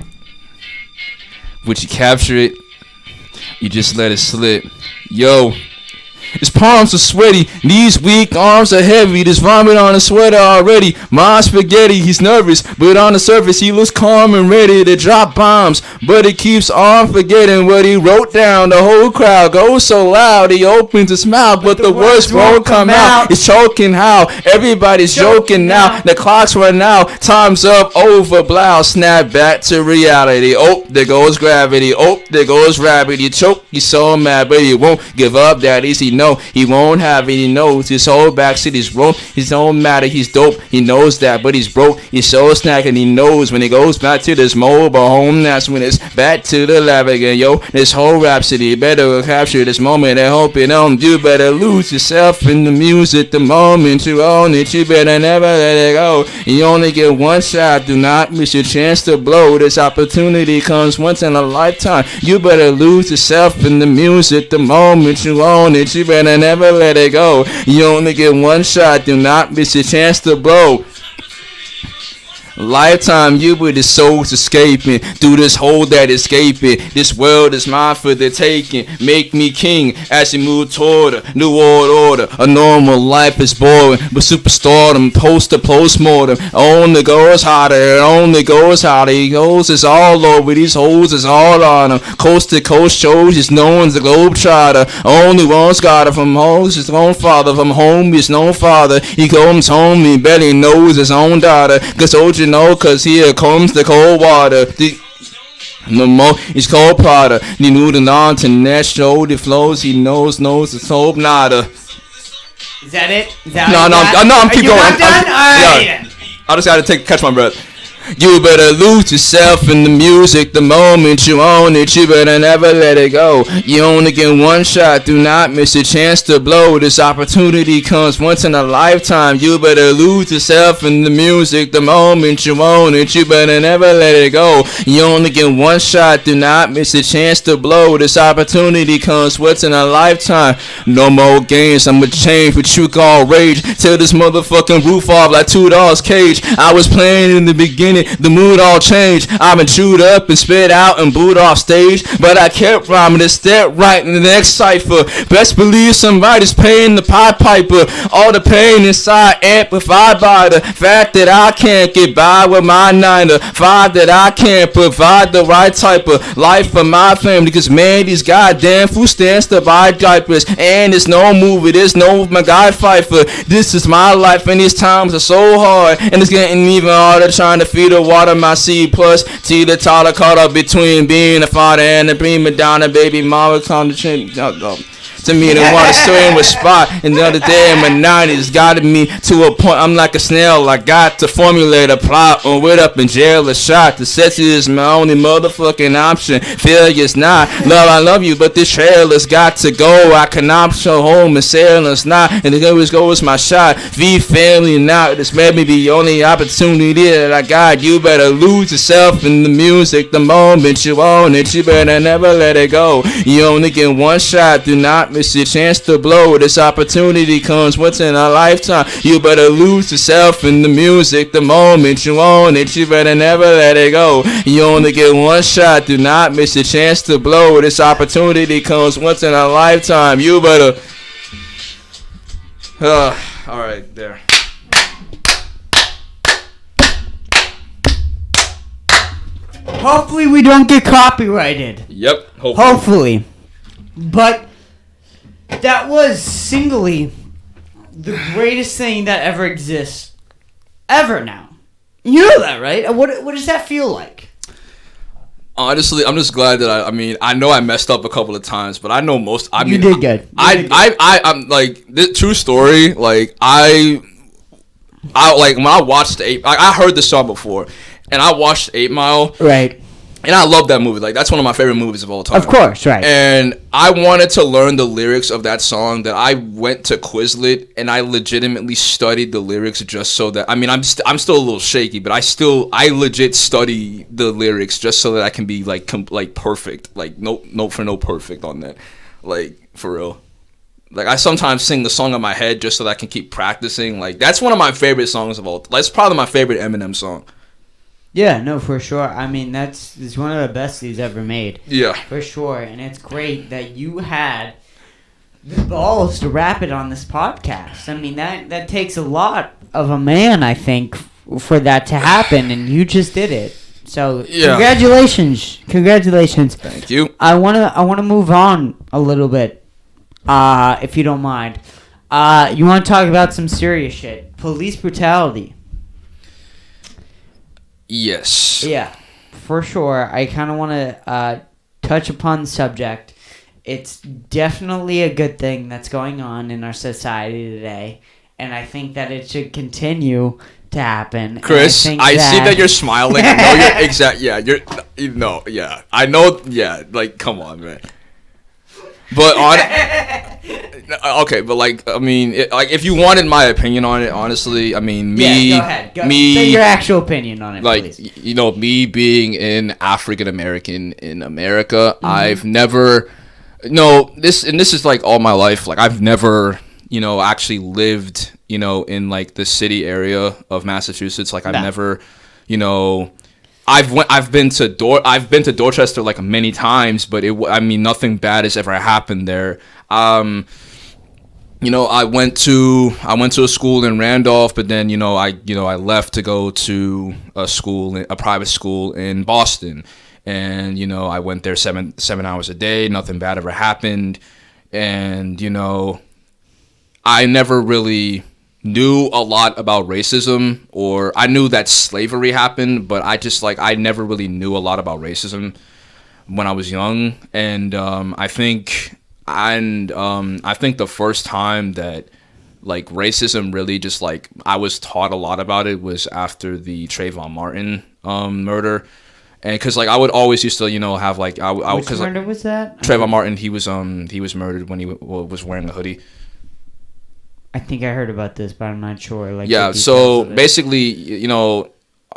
Would you capture it? You just let it slip. Yo, his palms are sweaty, knees weak, arms are heavy. There's vomit on his sweater already. My spaghetti, he's nervous, but on the surface he looks calm and ready to drop bombs. But he keeps on forgetting what he wrote down. The whole crowd goes so loud, he opens his mouth, but the words won't come out. He's choking how? Everybody's joking now. The clock's run out, time's up, over, blow, snap back to reality. Oh, there goes gravity. Oh, there goes rabbit. He choke, he's so mad, but he won't give up, that easy. No, he won't have it. He knows his whole backseat is rope. He don't matter. He's dope. He knows that, but he's broke. He's so snack, and he knows when he goes back to this mobile home, that's when it's back to the lab again. Yo, this whole rhapsody better capture this moment and hope it don't. You better lose yourself in the music the moment you own it. You better never let it go. You only get one shot. Do not miss your chance to blow. This opportunity comes once in a lifetime. You better lose yourself in the music the moment you own it. You better never let it go. You only get one shot. Do not miss your chance to blow. Lifetime, you with the souls escaping through this hole that escaping. This world is mine for the taking. Make me king as you move toward a new world order. A normal life is boring, but superstardom, post to postmortem. Only goes harder, it only goes harder. He goes, it's all over. These hoes is all on him. Coast to coast shows, he's known as the globetrotter. Only one's got it from hoes, his own father. From home, he's no father. He comes home, he barely knows his own daughter. Cause soldier you know, cause here comes the cold water. No more, it's cold Prada. He knew the international, the flows, he knows, the soap nada. Is that it? Is that No, I'm keep going. Not done? Alright. Yeah, I just gotta catch my breath. You better lose yourself in the music the moment you own it. You better never let it go. You only get one shot, do not miss a chance to blow. This opportunity comes once in a lifetime. You better lose yourself in the music the moment you own it. You better never let it go. You only get one shot, do not miss a chance to blow. This opportunity comes once in a lifetime. No more games, I'ma change what you call rage. Till this motherfucking roof off like $2 cage. I was playing in the beginning, the mood all changed. I've been chewed up and spit out and booed off stage, but I kept rhyming to step right in the next cipher. Best believe somebody's paying the Pied Piper. All the pain inside amplified by the fact that I can't get by with my 9 to 5, that I can't provide the right type of life for my family. Cause man, these goddamn food stands to buy diapers, and there's no movie, there's no my guy Pfeiffer. This is my life, and these times are so hard, and it's getting even harder trying to feed the water my seed plus T the toddler caught up between being a father and a prima donna baby mama on the chin. To me, the water stirring with spot. And the other day in my 90s got me to a point I'm like a snail. I got to formulate a plot or wait up in jail or shot. The sexy is my only motherfucking option. Failure's not. Love, I love you, but this trailer's got to go. I cannot show home and sailor's not. And it always goes my shot. V family now. This may be the only opportunity that I got. You better lose yourself in the music the moment you own it. You better never let it go. You only get one shot. Do not miss your chance to blow. This opportunity comes once in a lifetime. You better lose yourself in the music the moment you own it. You better never let it go. You only get one shot. Do not miss your chance to blow. This opportunity comes once in a lifetime. You better. All right, there. Hopefully we don't get copyrighted. Yep. Hopefully. But that was singly the greatest thing that ever exists. Ever now. You know that, right? What does that feel like? Honestly, I'm just glad that I know I messed up a couple of times, but I know most. You did good. I'm like, this true story. Like I like when I watched I heard the song before, and I watched 8 Mile. Right. And I love that movie. Like, that's one of my favorite movies of all time. Of course, right. And I wanted to learn the lyrics of that song, that I went to Quizlet and I legitimately studied the lyrics just so that, I mean, I'm still a little shaky, but I legit study the lyrics just so that I can be like perfect, like no perfect on that, like for real. Like, I sometimes sing the song in my head just so that I can keep practicing. Like, that's one of my favorite songs of all. That's probably my favorite Eminem song. Yeah, no, for sure. I mean, it's one of the best he's ever made. Yeah. For sure. And it's great that you had the balls to rap it on this podcast. I mean, that takes a lot of a man, I think, for that to happen, and you just did it. So, yeah. Congratulations. Thank you. I wanna move on a little bit, if you don't mind. You want to talk about some serious shit. Police brutality. Yes. Yeah, for sure. I kind of want to touch upon the subject. It's definitely a good thing that's going on in our society today, and I think that it should continue to happen. Chris, I see that you're smiling. I know you're exact. Yeah, yeah. I know. Yeah, like, come on, man. But okay, but like, I mean, if you wanted my opinion on it, honestly, I mean, me, go ahead. Say your actual opinion on it, like, please. You know, me being an African American in America, I've never, this is like all my life, like I've never, actually lived, in like the city area of Massachusetts. Like I've never, I've been to Dorchester like many times, but nothing bad has ever happened there. I went to a school in Randolph, but then I left to go to a private school in Boston, and I went there 7 hours a day. Nothing bad ever happened, and I never really knew a lot about racism, or I knew that slavery happened, but I never really knew a lot about racism when I was young. And I think the first time that like racism really just like I was taught a lot about it was after the Trayvon Martin murder. And because like I would always used to have like Which because murder was that? Trayvon Martin, he was murdered when he was wearing a hoodie. I think I heard about this, but I'm not sure. Like, Yeah, so basically,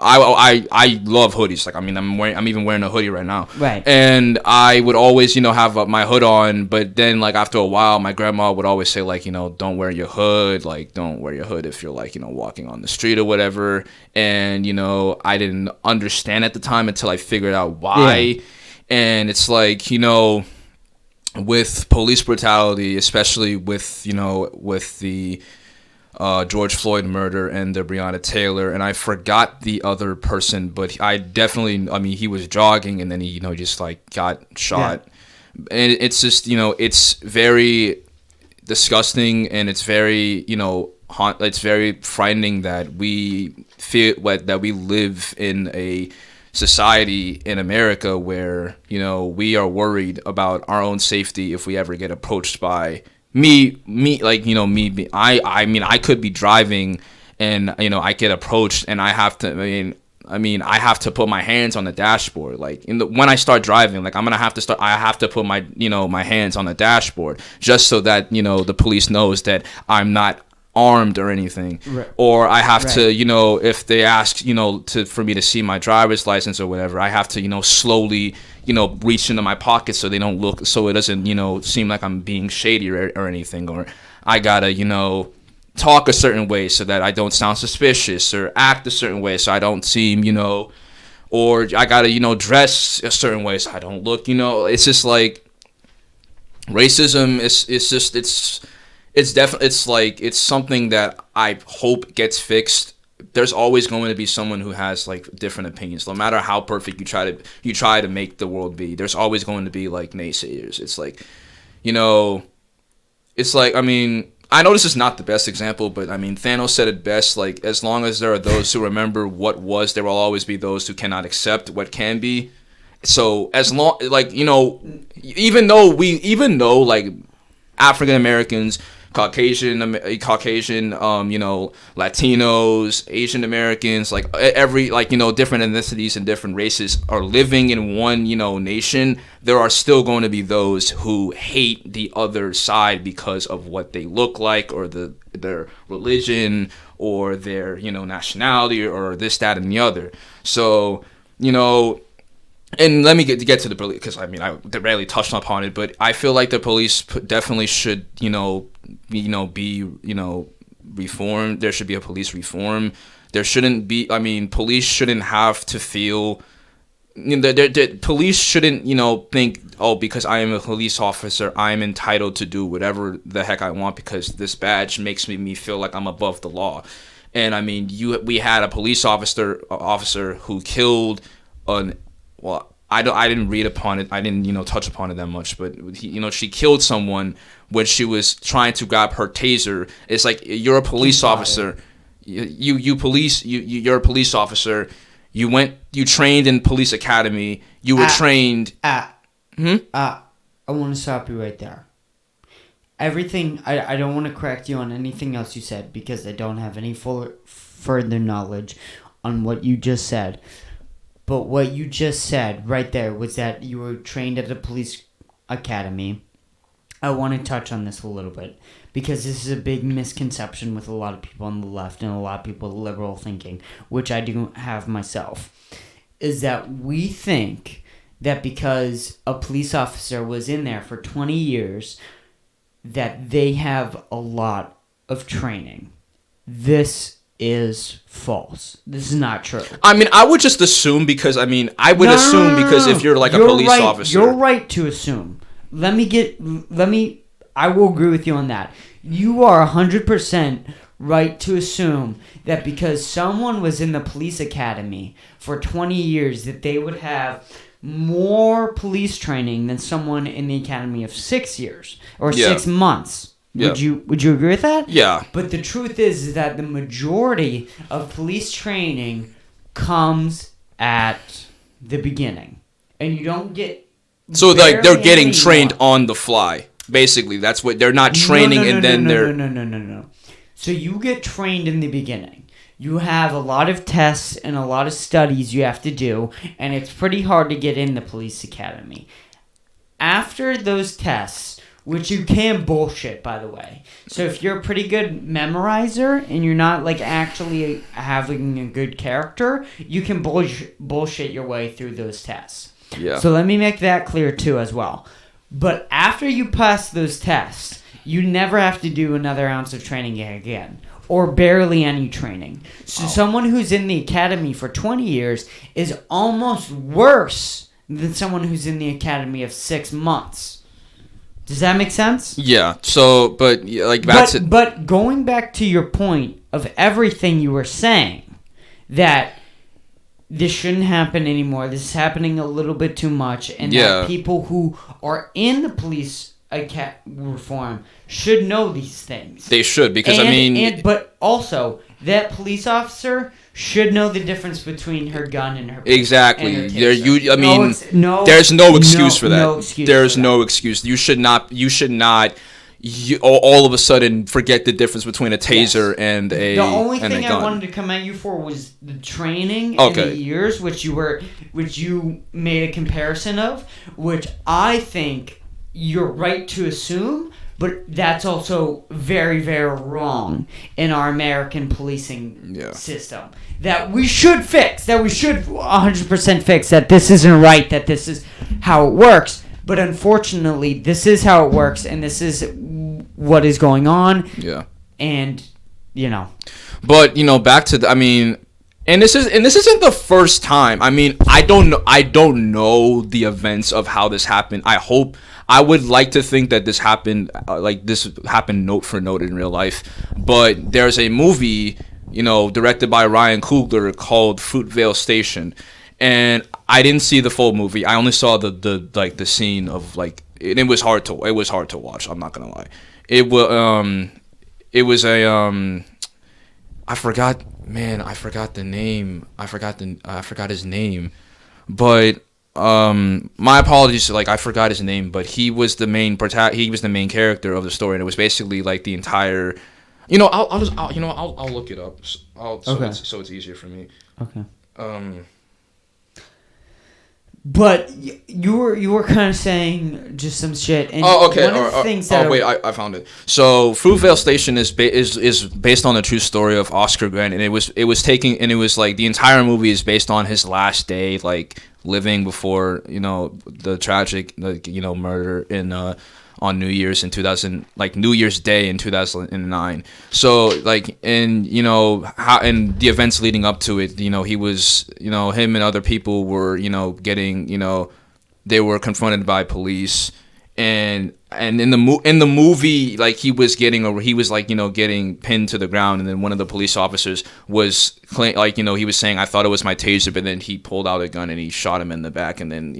I love hoodies. Like, I mean, I'm even wearing a hoodie right now. Right. And I would always, have my hood on, but then like after a while, my grandma would always say like, don't wear your hood. Like, don't wear your hood if you're like, walking on the street or whatever. And, I didn't understand at the time until I figured out why. Yeah. And it's like, with police brutality, especially with the George Floyd murder and the Breonna Taylor, and I forgot the other person, but he was jogging and then he just like got shot. Yeah. And it's just it's very disgusting, and it's very it's very frightening that we live in a society in America where we are worried about our own safety if we ever get approached by me I could be driving and I get approached and I have to I have to put my hands on the dashboard. Like when I start driving, like I have to put my my hands on the dashboard just so that the police knows that I'm not armed or anything. Right. Or I have to if they ask for me to see my driver's license or whatever, I have to slowly reach into my pocket so they don't look, so it doesn't seem like I'm being shady or anything. Or I gotta talk a certain way so that I don't sound suspicious, or act a certain way so I don't seem or I gotta dress a certain way so I don't look it's just like racism it's something that I hope gets fixed. There's always going to be someone who has like different opinions. No matter how perfect you try to make the world be, there's always going to be like naysayers. It's like, it's like, I mean, I know this is not the best example, but I mean, Thanos said it best. Like, as long as there are those who remember what was, there will always be those who cannot accept what can be. So as long, like, even though like African Americans, Caucasian, Latinos, Asian Americans, like every, like, different ethnicities and different races are living in one, nation, there are still going to be those who hate the other side because of what they look like, or their religion, or their, nationality, or this, that, and the other. So, and let me get to the police, because I mean I barely touched upon it, but I feel like the police definitely should be reformed. There should be a police reform. There shouldn't be. I mean, police shouldn't have to feel. Police shouldn't think, oh, because I am a police officer, I'm entitled to do whatever the heck I want because this badge makes me feel like I'm above the law. And I mean, we had a police officer who killed an. Well, I didn't read upon it. I didn't, touch upon it that much. But she killed someone when she was trying to grab her taser. It's like, you're a police officer. You're a police officer. You trained in police academy. You were trained. I want to stop you right there. Everything. I don't want to correct you on anything else you said because I don't have any further knowledge on what you just said. But what you just said right there was that you were trained at a police academy. I want to touch on this a little bit because this is a big misconception with a lot of people on the left and a lot of people liberal thinking, which I do have myself, is that we think that because a police officer was in there for 20 years, that they have a lot of training. This is false. This is not true. I mean, I would just assume because, I mean, because if you're like a police officer. You're right to assume. I will agree with you on that. You are 100% right to assume that because someone was in the police academy for 20 years that they would have more police training than someone in the academy of 6 years or 6 months. Yeah. Would you agree with that? Yeah. But the truth is that the majority of police training comes at the beginning, and you don't get. So like they're getting any trained more. on the fly. Basically, that's what they're not training, No. So you get trained in the beginning. You have a lot of tests and a lot of studies you have to do, and it's pretty hard to get in the police academy. After those tests, which you can bullshit, by the way. So if you're a pretty good memorizer and you're not like actually having a good character, you can bullshit your way through those tests. Yeah. So let me make that clear too as well. But after you pass those tests, you never have to do another ounce of training again. Or barely any training. So someone who's in the academy for 20 years is almost worse than someone who's in the academy of 6 months. Does that make sense? Yeah. So, but yeah, like that's it. But going back to your point of everything you were saying, that this shouldn't happen anymore. This is happening a little bit too much, and that people who are in the police reform should know these things. They should, because but also that police officer should know the difference between her gun and her exactly. And her there's no excuse for that. No excuse there's for no that. excuse. You should not. All of a sudden forget the difference between a taser and a gun. The only thing I wanted to come at you for was the training and the years, which you made a comparison of, which I think you're right to assume, but that's also very, very wrong in our American policing system. That we should fix, that we should 100% fix, that this isn't right, that this is how it works. But unfortunately, this is how it works, and this is what is going on. Yeah. And, But, back to and this isn't the first time. I don't know the events of how this happened. I would like to think that this happened note for note in real life. But there's a movie, directed by Ryan Coogler called Fruitvale Station. And I didn't see the full movie. I only saw the scene of and it was hard to watch. I'm not gonna lie. It was I forgot the name. I forgot his name. But my apologies. I forgot his name. But he was the main main character of the story, and it was basically the entire. I'll look it up. So it's easier for me. Okay. But you were kind of saying just some shit. And okay. One of the things that I found it. So Fruitvale Station is based on a true story of Oscar Grant, and it was the entire movie is based on his last day, living before the tragic murder in on New Year's in 2000, New Year's Day in 2009. So and the events leading up to it, he was him and other people were getting they were confronted by police, and in the movie he was getting pinned to the ground, and then one of the police officers was he was saying, I thought it was my taser, but then he pulled out a gun and he shot him in the back, and then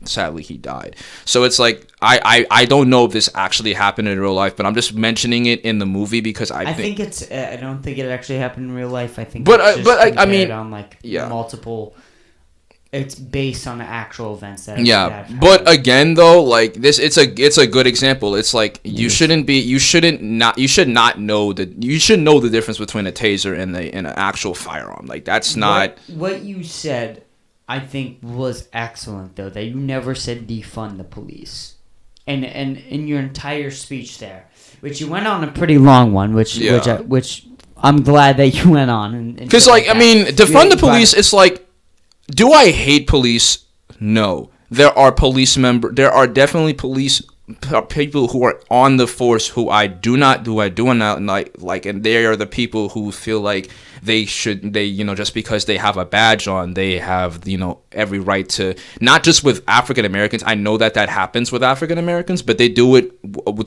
sadly he died. So it's I don't know if this actually happened in real life, but I'm just mentioning it in the movie because I think it's I don't think it actually happened in real life. I think multiple. It's based on the actual events that but again though, it's a good example. It's you should know the difference between a taser and an actual firearm. That's not what you said. I think was excellent though, that you never said defund the police, and in your entire speech there, which you went on a pretty long one, which I'm glad that you went on, because defund the police. It's do I hate police? No. There are definitely police people who are on the force who I do not like, and they are the people who feel like they just because they have a badge on, they have every right to, not just with African Americans. I know that happens with African Americans, but they do it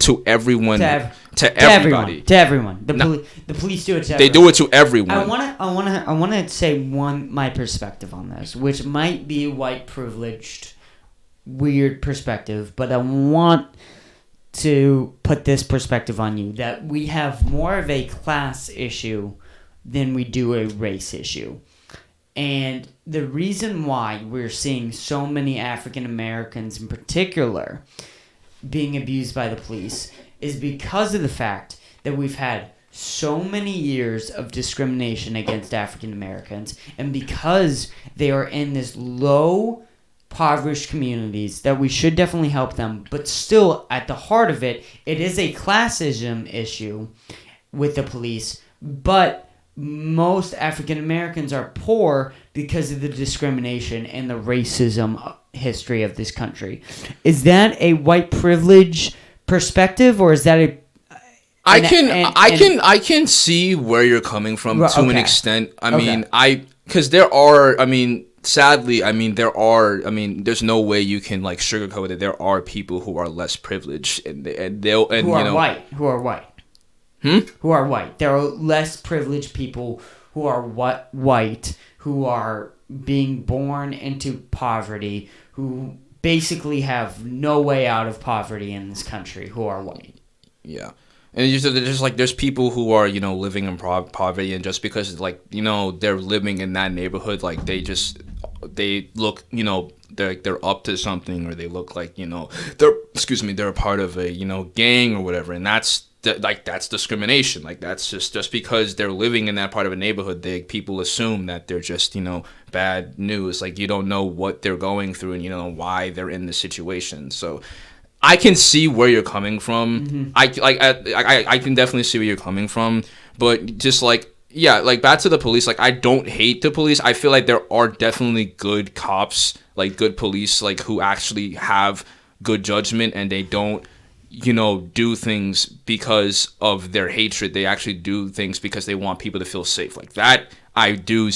to everyone, to everybody, to everyone. The police do it to everyone. They do it to everyone. I want to say my perspective on this, which might be white privileged, weird perspective, but I want to put this perspective on you, that we have more of a class issue than we do a race issue. And the reason why we're seeing so many African Americans in particular being abused by the police is because of the fact that we've had so many years of discrimination against African Americans, and because they are in this low impoverished communities, that we should definitely help them, but still at the heart of it, it is a classism issue with the police. But most African Americans are poor because of the discrimination and the racism history of this country. Is that a white privilege perspective, or is that a I can see where you're coming from to an extent. Because there are, sadly, there's no way you can like sugarcoat it. There are people who are less privileged, and who are white. Who are white. There are less privileged people who are white, who are being born into poverty, who basically have no way out of poverty in this country, who are white. Yeah. And there's people who are, living in poverty, and just because, they're living in that neighborhood, they look, they're up to something, or they look like, they're a part of a, gang or whatever, and that's discrimination. Like, that's just because they're living in that part of a neighborhood, people assume that they're just, bad news. Like, you don't know what they're going through, and you don't know why they're in this situation. So I can see where you're coming from. Mm-hmm. I can definitely see where you're coming from, but just back to the police. Like, I don't hate the police. I feel like there are definitely good cops, like good police, like who actually have good judgment, and they don't, do things because of their hatred. They actually do things because they want people to feel safe. Like that, I do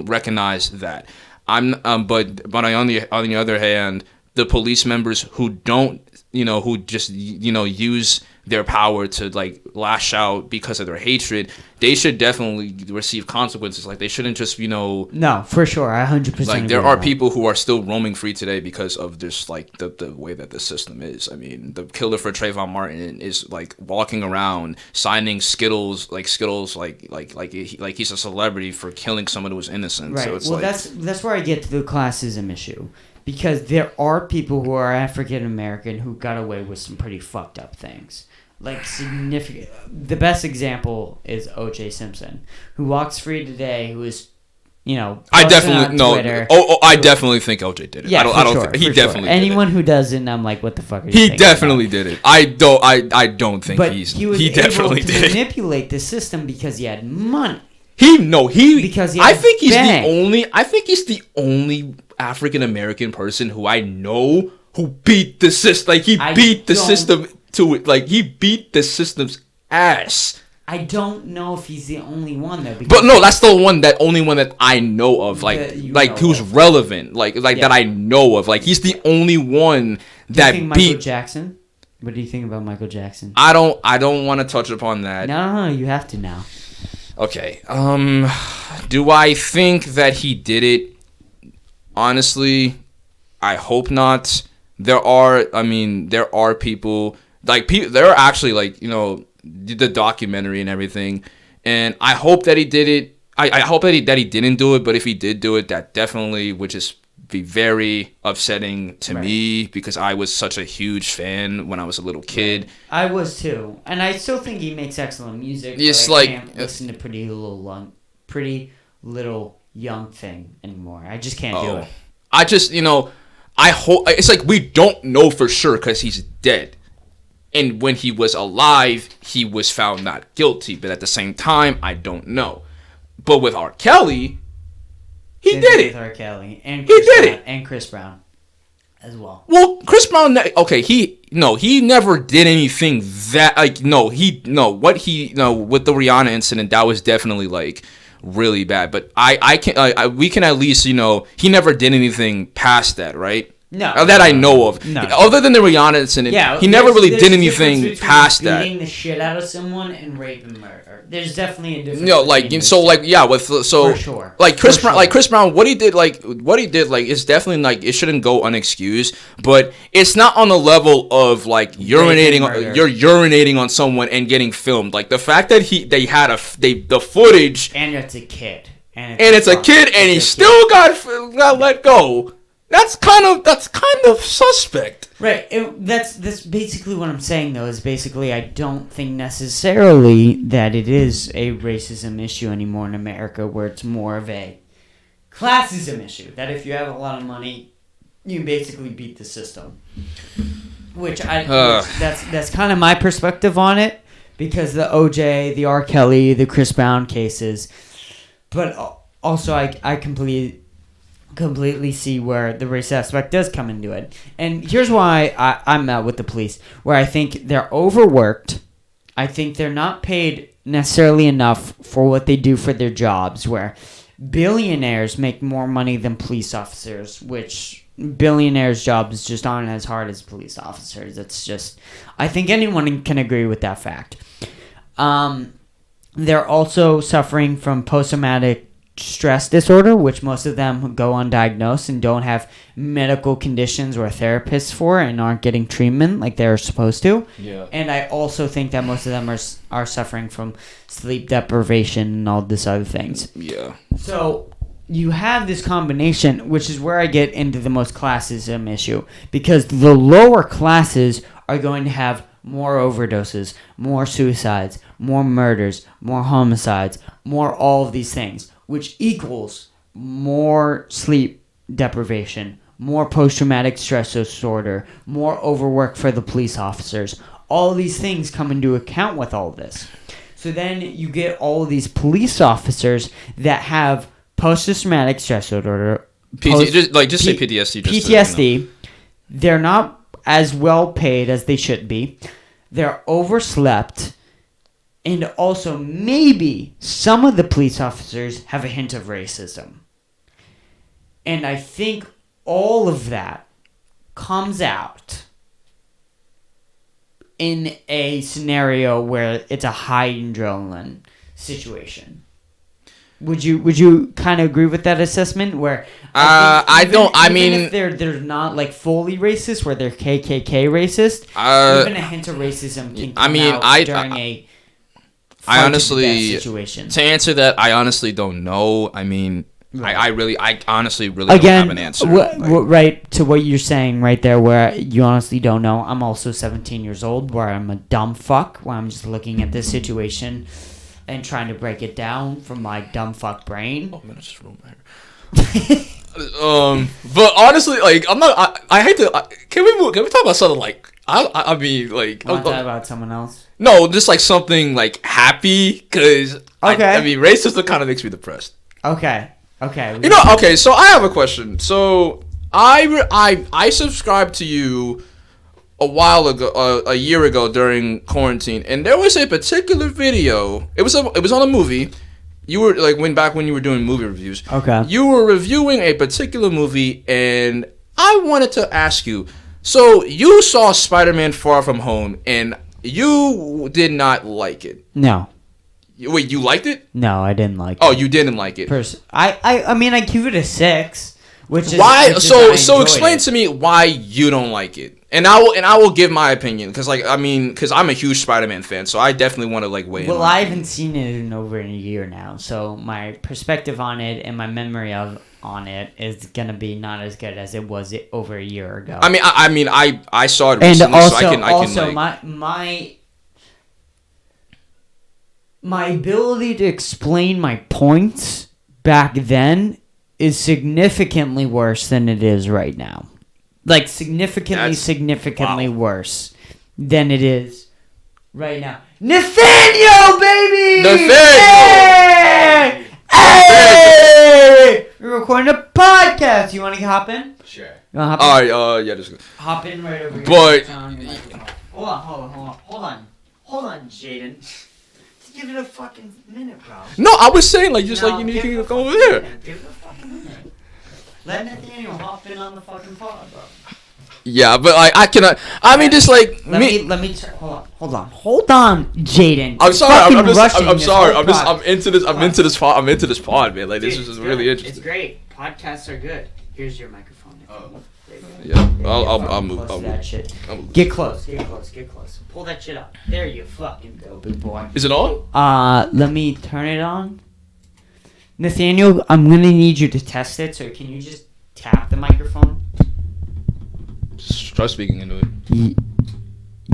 recognize that. But on the other hand, the police members who don't, who just, use their power to like lash out because of their hatred, they should definitely receive consequences. Like, they shouldn't just, No, for sure. I 100%. Like, there are people who are still roaming free today because of this, like the way that the system is. I mean, the killer for Trayvon Martin is like walking around signing Skittles, like he's a celebrity for killing someone who was innocent. Right. So it's that's where I get to the classism issue. Because there are people who are African American who got away with some pretty fucked up things. Like, significant. The best example is O.J. Simpson, who walks free today, who is, I definitely Twitter. I definitely think O.J. did it. Yeah, I don't think he definitely did it. Anyone who doesn't, I'm like, what the fuck are you He thinking definitely about? did it. I don't think but he was definitely able to did it. manipulate the system because he had money. Because I think he's the only African American person who I know who beat the system. Like, he beat the system to it. Like, he beat the system's ass. I don't know if he's the only one though. But no, that's the only one that I know of. Who's relevant. That I know of. Like, he's the only one that beat Michael Jackson. What do you think about Michael Jackson? I don't want to touch upon that. No, you have to now. Okay. Do I think that he did it? Honestly, I hope not. There are people, there are actually, the documentary and everything, and I hope that he did it. I hope that he didn't do it, but if he did do it, that definitely would just be very upsetting to me, because I was such a huge fan when I was a little kid. I was too, and I still think he makes excellent music. It's but I can't listen to Pretty Little Young Thing anymore. I just can't do it. I just, I hope, it's like we don't know for sure because he's dead. And when he was alive, he was found not guilty. But at the same time, I don't know. But with R. Kelly, he did it. With R. Kelly and Chris Brown as well. Well, Chris Brown, okay, he never did anything that, with the Rihanna incident, that was definitely really bad. But we can at least, he never did anything past that, right? No. That I know of. No. Other than the Rihanna incident, he never really did anything past that. Beating the shit out of someone and rape and murder. There's definitely a difference. No, like so, like yeah, with so for sure. like Chris Brown, what he did, is definitely like it shouldn't go unexcused, but it's not on the level of like urinating on someone and getting filmed. Like the fact that they had the footage, and it's a kid, and it's a kid, and he still got let go. That's kind of suspect. Right. That's basically what I'm saying, though, is basically I don't think necessarily that it is a racism issue anymore in America, where it's more of a classism issue. That if you have a lot of money, you basically beat the system. That's kind of my perspective on it, because the OJ, the R. Kelly, the Chris Brown cases, but also I completely see where the race aspect does come into it. And here's why I'm out with the police, where I think they're overworked. I think they're not paid necessarily enough for what they do for their jobs, where billionaires make more money than police officers, which billionaires' jobs just aren't as hard as police officers. It's just, I think anyone can agree with that fact. They're also suffering from post-traumatic stress disorder, which most of them go undiagnosed and don't have medical conditions or therapists for, and aren't getting treatment like they're supposed to. Yeah. And I also think that most of them are suffering from sleep deprivation and all this other things. Yeah. So you have this combination, which is where I get into the most classism issue, because the lower classes are going to have more overdoses, more suicides, more murders, more homicides, more all of these things, which equals more sleep deprivation, more post-traumatic stress disorder, more overwork for the police officers. All of these things come into account with all this. So then you get all of these police officers that have post-traumatic stress disorder. Just say PTSD. PTSD. They're not as well paid as they should be. They're overslept. And also, maybe some of the police officers have a hint of racism. And I think all of that comes out in a scenario where it's a high adrenaline situation. Would you kind of agree with that assessment? Where if they're not like fully racist, where they're KKK racist, even a hint of racism can come out during a I honestly, situation. To answer that, I honestly don't know. I mean, right. I honestly really Again, don't have an answer. Right to what you're saying right there, where you honestly don't know. I'm also 17 years old, where I'm a dumb fuck, where I'm just looking at this situation and trying to break it down from my dumb fuck brain. Oh man, I just rolled my hair. But honestly, like, I'm not. I hate to. Can we talk about something like? I mean, like. Want to talk about someone else? No, just like something like happy, because okay. I mean, racism kind of makes me depressed. Okay. Okay. So I have a question. So I subscribed to you a while ago, a year ago during quarantine, and there was a particular video. It was on a movie. You were like when you were doing movie reviews. Okay. You were reviewing a particular movie, and I wanted to ask you. So you saw Spider-Man: Far From Home, and you did not like it. No. Wait, you liked it? No, I didn't like it. Oh, you didn't like it. I mean, I give it a 6, which is why. So explain to me why you don't like it, and I will give my opinion, because I'm a huge Spider-Man fan, so I definitely want to like weigh in. Well, I haven't seen it in over a year now, so my perspective on it and my memory on it is gonna be not as good as it was over a year ago. I saw it recently, and so I can my ability to explain my points back then is significantly worse than it is right now. Like significantly worse than it is right now. Nathaniel, baby! Nathaniel! Hey! We're recording a podcast. You want to hop in? Sure. You want to hop in? Alright, yeah, just hop in right over here. But hold on, Jaden. Give it a fucking minute, bro. No, I was saying you need to go over there. Give it a fucking minute. Let Nathaniel hop in on the fucking pod, bro. Yeah, but like I cannot. I mean, just like Let me hold on, Jaden. I'm sorry. I'm sorry. I'm I'm into this. I'm into this pod, man. Like, this is really interesting. It's great. Podcasts are good. Here's your microphone. Yeah, I'll move. That shit. Get close. Pull that shit up. There you fucking go, big boy. Is it on? Let me turn it on. Nathaniel, I'm gonna need you to test it. So can you just tap the microphone? Just try speaking into it.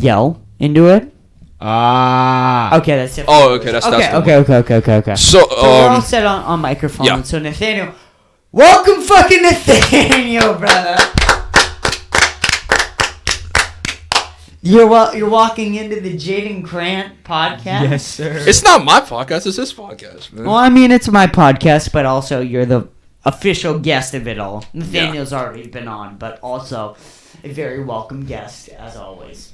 Yell into it. Okay, that's it. Oh, okay, that's okay. So, we're all set on microphone. Yeah. So Nathaniel, welcome, fucking Nathaniel, brother. You're walking into the Jaden Grant podcast. Yes, sir. It's not my podcast. It's his podcast, man. Well, I mean, it's my podcast, but also you're the official guest of it all. Nathaniel's already been on, but also a very welcome guest as always.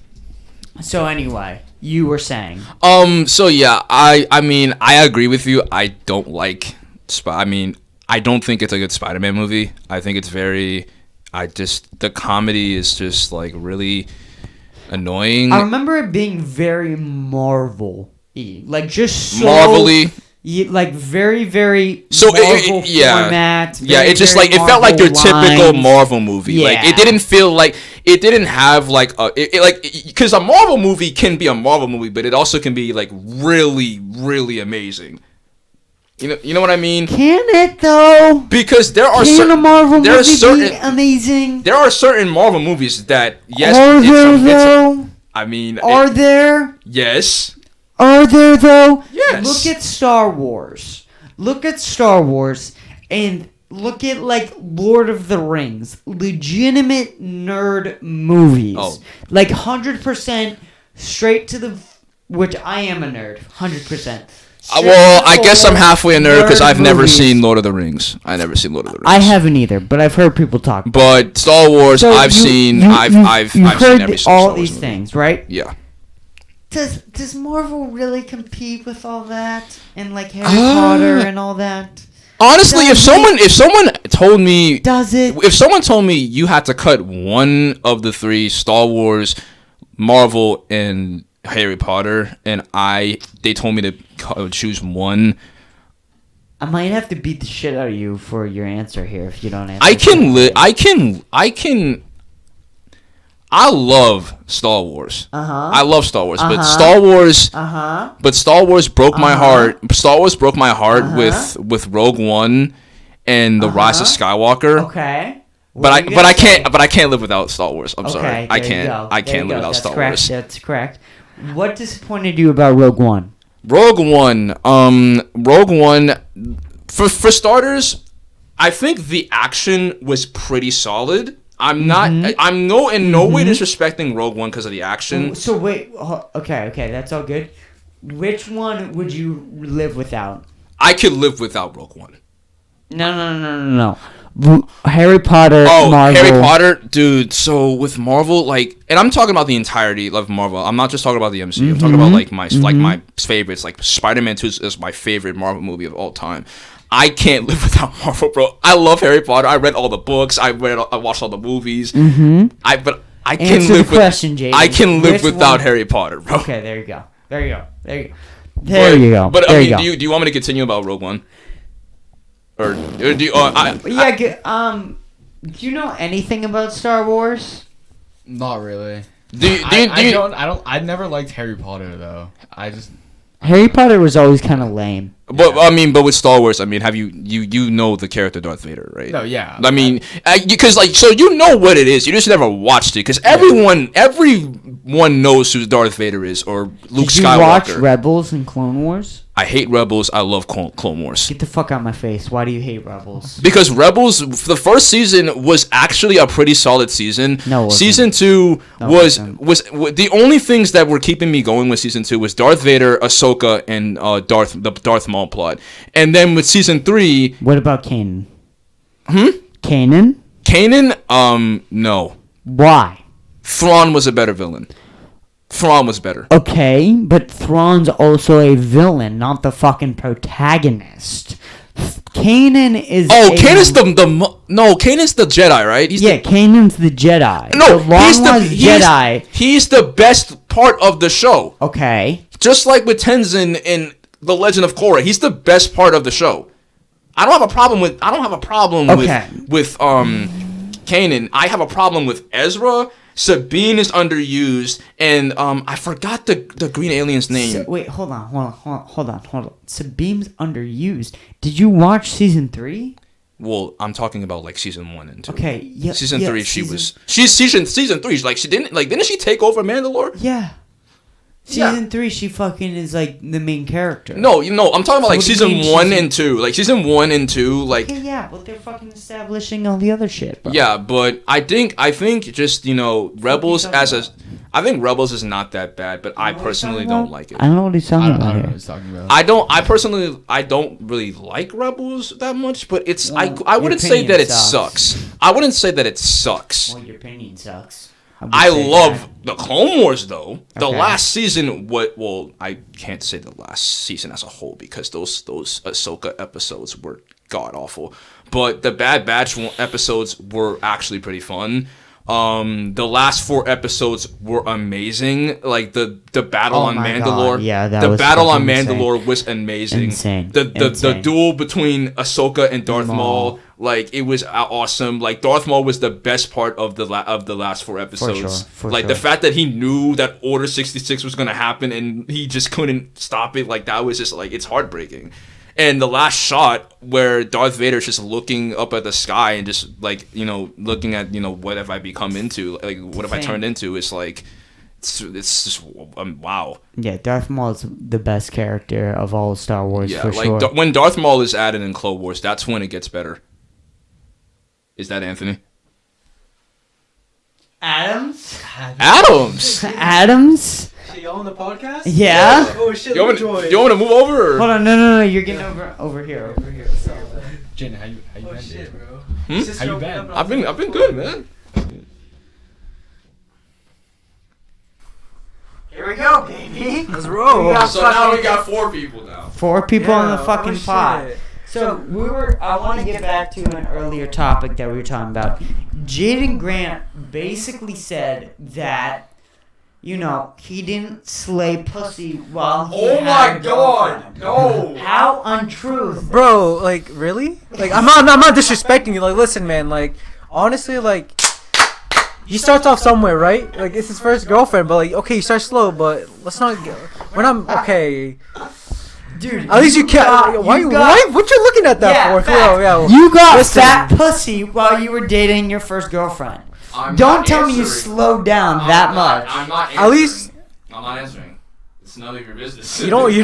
So anyway, you were saying. So yeah, I mean, I agree with you. I don't like I don't think it's a good Spider-Man movie. I think it's the comedy is just like really annoying. I remember it being very Marvel-y. Like just so Marvel-y. Like very, very so Marvel format. Yeah, it just like it felt like your typical Marvel movie. Yeah. Like it didn't feel like it didn't have like because a Marvel movie can be a Marvel movie, but it also can be like really, really amazing. You know what I mean? Can it though? Because there are a Marvel movie certain be amazing? There are certain Marvel movies that yes, are there though? I mean, are there? Yes. Are there though? Yes. Look at Star Wars. And look at like Lord of the Rings. Legitimate nerd movies. Oh. Like 100% straight to the... Which I am a nerd. 100%. Well, I guess I'm halfway a nerd because I've never seen Lord of the Rings. I never seen Lord of the Rings. I haven't either, but I've heard people talk. But Star Wars, So I've seen seen heard every all Star Wars these movie. things, right? Yeah. Does Marvel really compete with all that and like Harry Potter and all that? Honestly, if someone told me Does it? if someone told me you had to cut one of the three, Star Wars, Marvel, and Harry Potter, and they told me to choose one, I might have to beat the shit out of you for your answer here if you don't answer. I love Star Wars. I love Star Wars, but Star Wars broke my heart. Star Wars broke my heart with Rogue One and the Rise of Skywalker. Okay. But I can't live without Star Wars. I'm sorry. I can't live without Star Wars. That's correct. What disappointed you about Rogue One? Rogue One, for starters, I think the action was pretty solid. I'm in no way disrespecting Rogue One because of the action. So wait, okay, that's all good. Which one would you live without? I could live without Rogue One. No. Harry Potter. Marvel. Harry Potter, dude. So with Marvel, like, and I'm talking about the entirety of Marvel. I'm not just talking about the MCU. I'm talking about like my favorites. Like Spider-Man 2 is my favorite Marvel movie of all time. I can't live without Marvel, bro. I love Harry Potter. I read all the books. I watched all the movies. But I can live Jaden. I can live without Harry Potter, bro. Okay, there you go. There you go. But I mean, do you want me to continue about Rogue One? Or do you? Do you know anything about Star Wars? Not really. I never liked Harry Potter though. Harry Potter was always kind of lame. But I mean, but with Star Wars, I mean, have you know the character Darth Vader, right? No, yeah. I mean, because like, so you know what it is. You just never watched it because everyone knows who Darth Vader is or Luke Skywalker. Did you watch Rebels and Clone Wars? I hate Rebels. I love Clone Wars. Get the fuck out of my face. Why do you hate Rebels? Because Rebels, the first season was actually a pretty solid season. No, it wasn't. Season 2 was the only things that were keeping me going with season 2 was Darth Vader, Ahsoka, and the Darth Maul plot. And then with season 3, what about Kanan? Kanan? Kanan, no. Why? Thrawn was a better villain. Thrawn was better. Okay, but Thrawn's also a villain, not the fucking protagonist. Kanan is. Kanan's Kanan's the Jedi, right? Kanan's the Jedi. No, the long-lost Jedi. He's the best part of the show. Okay. Just like with Tenzin in The Legend of Korra, he's the best part of the show. I don't have a problem with Kanan. I have a problem with Ezra. Sabine is underused, and I forgot the green alien's name. Wait, hold on. Sabine's underused. Did you watch season 3? Well, I'm talking about like season 1 and 2. Okay, yeah. Season 3, she's season 3. Like didn't she take over Mandalore? Yeah. Season 3, she fucking is like the main character. No, I'm talking about like season 1 and 2. Like season 1 and 2, like. Okay, yeah, well they're fucking establishing all the other shit, bro. Yeah, but I think just Rebels I think Rebels is not that bad, but I personally don't like it. I don't know what he's talking about. I don't know here. what he's talking about. I don't really like Rebels that much, but it's Well, I wouldn't say that it sucks. sucks. I wouldn't say that it sucks. Well, your opinion sucks. I love the Clone Wars though. The Okay. last season, I can't say the last season as a whole because those Ahsoka episodes were god awful. But the Bad Batch episodes were actually pretty fun. The last 4 episodes were amazing. Like the battle on Mandalore. God. Yeah, that the was battle on fucking Mandalore was amazing. Insane. The duel between Ahsoka and Darth Maul, like it was awesome. Like Darth Maul was the best part of the last 4 episodes. For sure. The fact that he knew that Order 66 was gonna happen and he just couldn't stop it. Like that was just like it's heartbreaking. And the last shot where Darth Vader's just looking up at the sky and just like looking at what have I become into, like what have I turned into, it's like it's just wow. Yeah, Darth Maul is the best character of all Star Wars for sure. When Darth Maul is added in Clone Wars, that's when it gets better. Is that Anthony? Adams? You on the podcast? Yeah. Oh shit! You want me to move over? Or? Hold on, no, you're getting over here. Jaden, how you Oh been, shit, dude? bro. How you been? I've been good, man. Here we go, baby. Let's roll. So now we got 4 people now. 4 people on the Yeah, fucking oh, pod. shit. So I want to get back to an earlier topic that we were talking about. Jaden Grant basically said that, he didn't slay pussy while he had a girlfriend. No. How untruth. Bro, like really? Like I'm not disrespecting you. Like listen, man. Like honestly, like he starts off somewhere, right? Like it's his first girlfriend, but like okay, you start slow, but let's not. We're not okay. Dude, At least you can't. Why? What you looking at that for? fact. Yeah. You got Listen. fat pussy while you were dating your first girlfriend. Don't tell me you slowed down that much. I'm not answering. At least I'm not answering. It's none of your business. you don't. You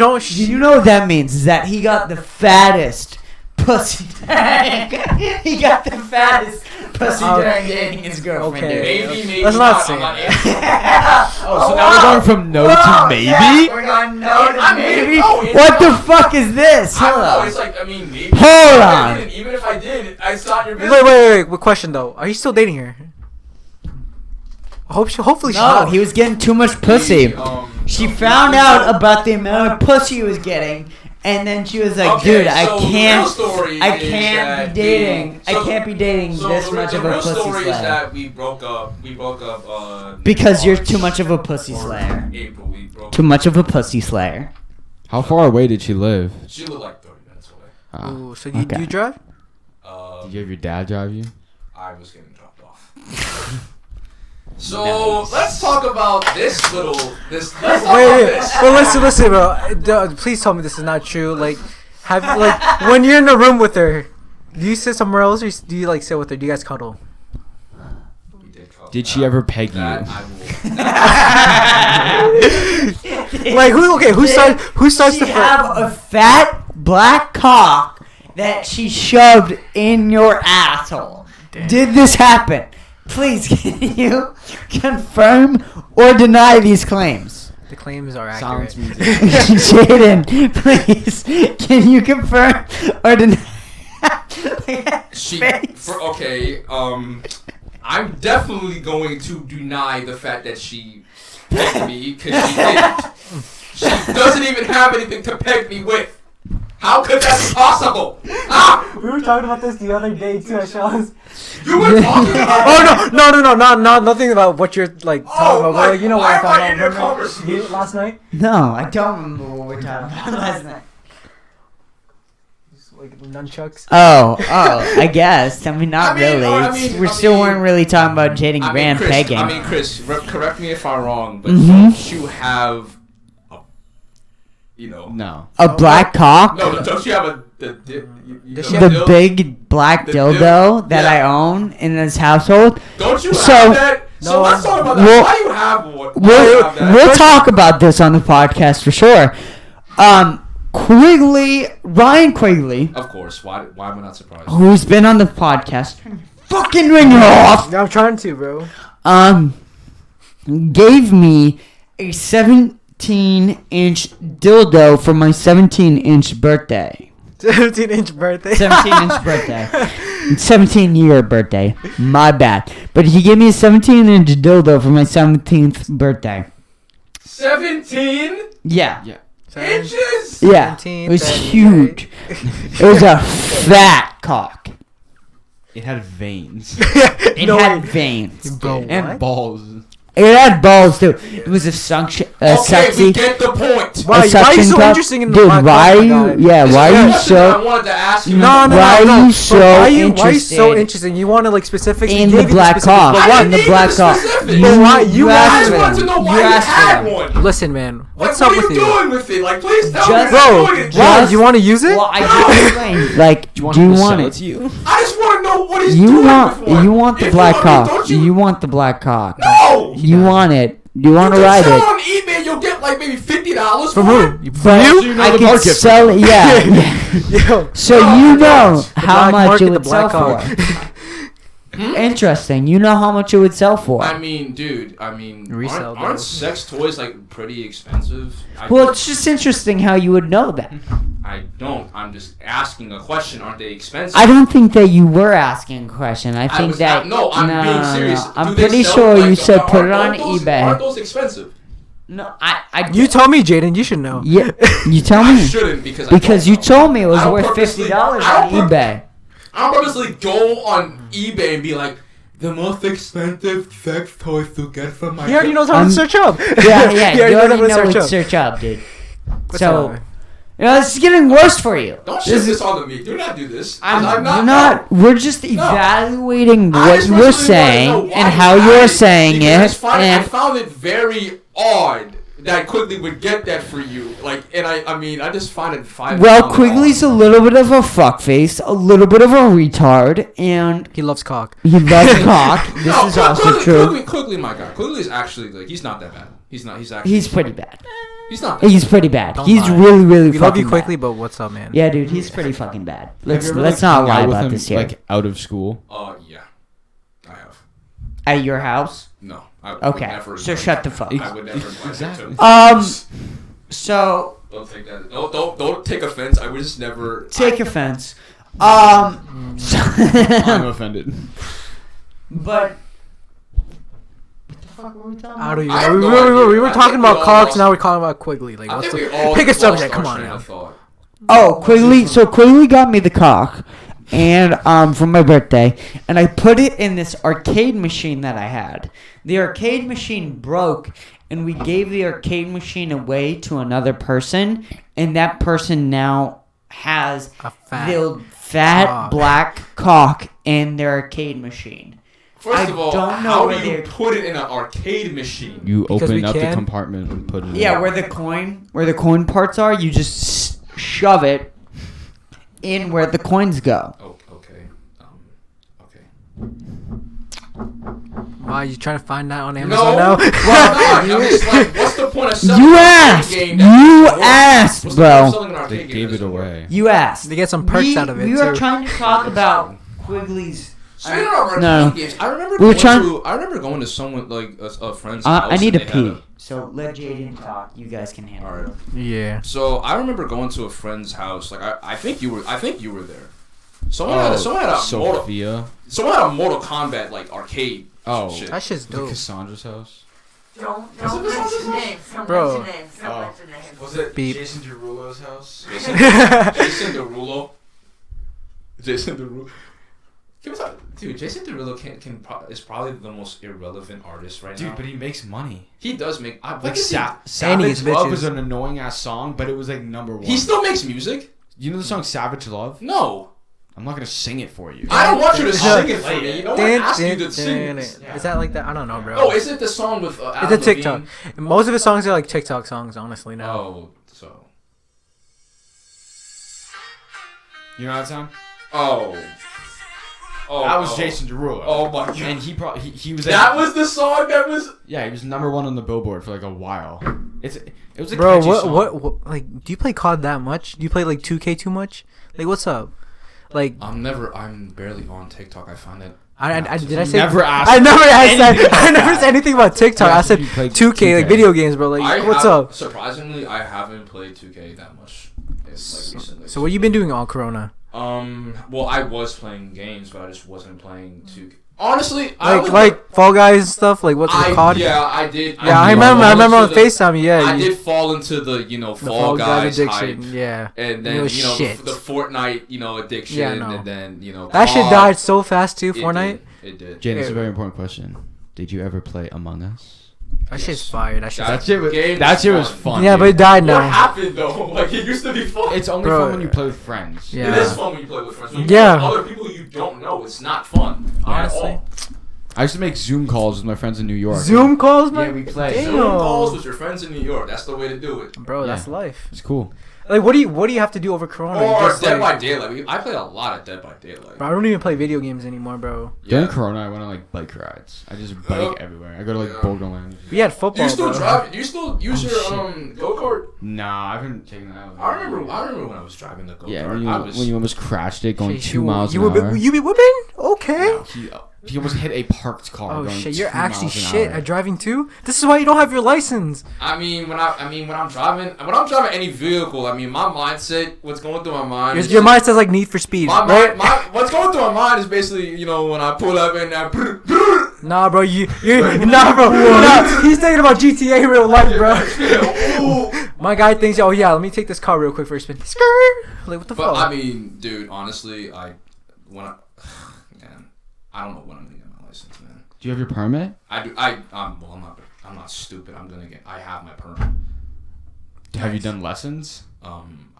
know what that means? Is that he got the fattest pussy. He got the fattest pussy during dating his girlfriend. Okay. Dude. Maybe Let's not say I'm not that. answering. Oh, so now we're going from no to maybe? We're going no to I mean, maybe. no, it's What the not. fuck is this? I don't Hold know. on. It's like maybe. Hold on. Even if I did, it's not your business. Wait. What question though? Are you still dating her? Hopefully she's No, not. he was getting too much pussy. She found out about the amount of pussy he was getting, and then she was like, Okay, "Dude, I so the real can't story I is can't that be dating. we- I so- can't be dating this much of a pussy The real story is slayer that we broke up. because you're too March much of a pussy or slayer. April, we broke Too much of a pussy slayer." How far away did she live? She lived like 30 minutes away. Ah. Ooh, so Okay. do you drive? Did you have your dad drive you? I was getting dropped off. So let's talk about this. Let's talk about Wait. this. Well, listen, bro. Please tell me this is not true. Like, when you're in the room with her, do you sit somewhere else or do you like sit with her? Do you guys cuddle? We did talk Did about she ever peg you? that. I will. Like who starts She the have a fat black cock that she shoved in your asshole. Did this happen? Please, can you confirm or deny these claims? The claims are accurate. Sounds music. Jaden, please, can you confirm or deny? Okay. I'm definitely going to deny the fact that she pegged me because she didn't. She doesn't even have anything to peg me with. How could that be possible? Ah! We were talking about this the other day too at Shaw's. You were talking about. Oh no, not nothing about what you're like talking about. But, like, you know why what I'm am I in talking your about. conversation? Remember last night? No, I don't remember what we're talking about last night. Just, like nunchucks. Oh, I guess. I mean, not really. I Weren't really talking about Jaden Grant Chris, pegging. Chris, correct me if I'm wrong, but Mhm. don't you have a, No. A black cock? No, don't you have a The big black The dildo that yeah. I own in this household? Don't you So- have that? So No. let's talk about that. We'll- Why do you have one? Why do you have that? We'll talk about this on the podcast for sure. Ryan Quigley, Of course. Why am I not surprised? who's been on the podcast, fucking ring off, Yeah, I'm trying to, bro. gave me a 17-inch dildo for my 17-inch birthday. 17-inch birthday. 17-inch birthday. 17-year birthday. My bad. But he gave me a 17-inch dildo for my 17th birthday. 17 Yeah. inches. Yeah. 17, It was 38. huge. It was a fat cock. It had veins It No had way. veins. Bro, And what? balls. It had balls too. It was a suction, Okay, sexy. we get the point. Why- a why are you suction so cup. interested in the Dude, black why cock, are my you? guy? Yeah, This why is are a you question that I so wanted to ask you. No. Why are you But so why you so interested interested? You want to like specifics? in We the gave you black specifics, cock? but I why? In didn't the need black the cock. specifics. But why? You I asked just for want to them. know You why you asked for had them. one. Listen, man. What's Like, up what with are you you? doing with it? Like, please tell Just- me Bro, what you're doing. why? Just- You want to use it? Well, I just explained. Like, do you want it? you? I just want to know what he's You doing want with one. you want the If black you- cock. don't You want the black cock. No! You want it. You want to You ride can sell it. on eBay, you'll get like maybe $50 From for who? it. From But you? I can sell it. Yeah. Yo. So No, you I know don't. how black much market, it would the black sell cock. for. Interesting. You know how much it would sell for. I mean, dude, Resale aren't value. sex toys like pretty expensive? Well, it's just interesting how you would know that. I don't. I'm just asking a question. Aren't they expensive? I don't think that you were asking a question. I think was that not, no, I'm being serious. no. I'm Do they pretty sell, sure like, you said aren't- put it on aren't those- eBay. Aren't those expensive? No, I. You told me, Jaden. You should know. Yeah, you tell I me shouldn't because because I you don't know. told me it was I don't worth purposely- $50 I on don't eBay. I don't purposely go on eBay and be like, the most expensive sex toys to get from my. He already knows how to search up. Yeah, He you already how to know what search up, dude. What's So, up? this is getting worse for you. Don't shift this onto me. Do not do this. 'Cause I'm not. not. We're just evaluating I what just you're personally wanna saying know why and how you had you're it, saying because it, I and found it very odd that Quigley would get that for you. Like, and I mean, I just find it fine. well, Quigley's a little bit of a fuckface, a little bit of a retard, and He loves cock. he loves cock. This is also true. Quigley, my God, Quigley's actually like he's not that bad. He's not. He's actually. He's pretty bad. He's not. That He's pretty bad. Don't He's lie. really, really We fucking love you quickly, bad. but what's up, man? Yeah, dude, he's pretty fucking bad. Have you ever, Let's like, not hung lie out with about him, this here. Like out of school. Yeah, I have. At your house? No. I would Okay, never so invite shut the him. fuck I up. would never invite Exactly. him to. So Don't take that. Don't take offense. I would just never take offense. I'm offended. But what the fuck were we talking How about? do you? I have We, no we, idea. we were I talking think we about all cocks. lost- Now we're talking about Quigley. Like, I what's think the? we all Pick a lost subject. our Come on train now. of thought. Oh, Quigley. So Quigley got me the cock, and for my birthday, and I put it in this arcade machine that I had. The arcade machine broke, and we gave the arcade machine away to another person, and that person now has A fat. the fat cock. black cock in their arcade machine. First I of all, don't know how where do you they're- put it in an arcade machine? You Because we open up the can. compartment and put it in. Yeah, where the coin parts are, you just shove it in where the coins go. Oh, okay. Okay. Wow, you trying to find that on No, Amazon well, now? no, I'm just like, what's the point of selling You an arcade asked. game You that doesn't work? asked, What's the point of bro. selling an arcade They game gave that it doesn't work? away. You asked. They get some perks out of it, We were too. trying to talk about Quigley's. Speaking of arcade No. games, I remember We were going trying- to. I remember going to someone like a friend's house. I need and to they had pee. So let Jaden talk. You guys can handle Alright. it. Yeah. So I remember going to a friend's house. Like I think you were there. Someone Oh, had Sophia. Someone had a Mortal Kombat like arcade. Oh. shit. That shit's The dope. Cassandra's house. Don't mention names. Don't Bro. mention names. Don't Oh. mention names. Was it Beep. Jason Derulo's house? Jason Derulo. Jason Derulo. Dude, Jason Derulo is probably the most irrelevant artist right now. Dude, but he makes money. He does make. Like Like Savage Love bitches. was an annoying ass song, but it was like number one. he still makes music. You know the song Savage Love? No, I'm not gonna sing it for you. I don't want you to sing it for me. No one asked you to sing it. Is that like that? I don't know, bro. Oh, is it the song with? It's Adam a TikTok. Levine? Most of his songs are like TikTok songs, honestly. Now. Oh, so. You know that song? Oh. Oh, That was oh. Jason Derulo. Oh my god. And he was like, That was the song that was. yeah, he was number one on the Billboard for like a while. It was a Bro, catchy song. what, like, do you play COD that much? Do you play like 2K too much? Like, what's up? Like, I'm barely on TikTok. I find it. did I say? Never asked. I never asked anything that. I about never that. said anything about TikTok. I said You played 2K, like 2K. video games, bro. Like, what's up? Surprisingly, I haven't played 2K that much. Recently. So what you been doing all Corona? Well, I was playing games, but I just wasn't playing 2K. Honestly, I was Like Fall Guys and stuff. Like, what's it called? Yeah, I did. Yeah, I remember. I remember on FaceTime. Yeah, I you- did fall into the the Fall Guys addiction. hype, Yeah, and then It was shit. the Fortnite addiction, Yeah, no. and then that shit COD. died so fast too. It Fortnite. did. It did. Jane, this is a very important question. Did you ever play Among Us? That shit's fire. That shit. That That game shit was fun. fun. Yeah, dude. but it died What now. happened though? Like it used to be fun. It's only Bro. fun when you play with friends. Yeah. It is fun when you play with friends. When you Yeah. play with other people you don't know, it's not fun. Honestly. At all. I used to make Zoom calls with my friends in New York. Zoom calls, man. Yeah, we play. Damn. Zoom calls with your friends in New York. That's the way to do it. Bro, that's Yeah. life. It's cool. Like, what do you have to do over Corona? You Or just, Dead like- by Daylight. I played a lot of Dead by Daylight. Bro, I don't even play video games anymore, bro. During Corona, I went on like bike rides. I just bike everywhere. I go to like Yeah. Boulderland. We had Do football. you still bro. drive? Do you still use Oh, your go kart? Nah, I haven't taken that out. I remember when I was driving the go kart. Yeah, I was. when you almost crashed it going Shit, 2 miles you an were hour. you be whipping? Okay. No, he almost hit a parked car. Oh going shit, 2 you're actually miles an shit hour. at driving too. This is why you don't have your license. I mean, when I'm driving any vehicle, I mean, my mindset, what's going through my mind. Your mind says like Need for Speed, right? What's going through my mind is basically, when I pull up and I. Nah, bro, you nah, bro. Nah, he's thinking about GTA in real life, bro. Ooh. My guy thinks, oh yeah, let me take this car real quick for a spin. Skirt. Like what the But fuck? I mean, dude, honestly, man, I don't know when I'm gonna get my license, man. Do you have your permit? I do. I'm not stupid. I have my permit. Have you done lessons?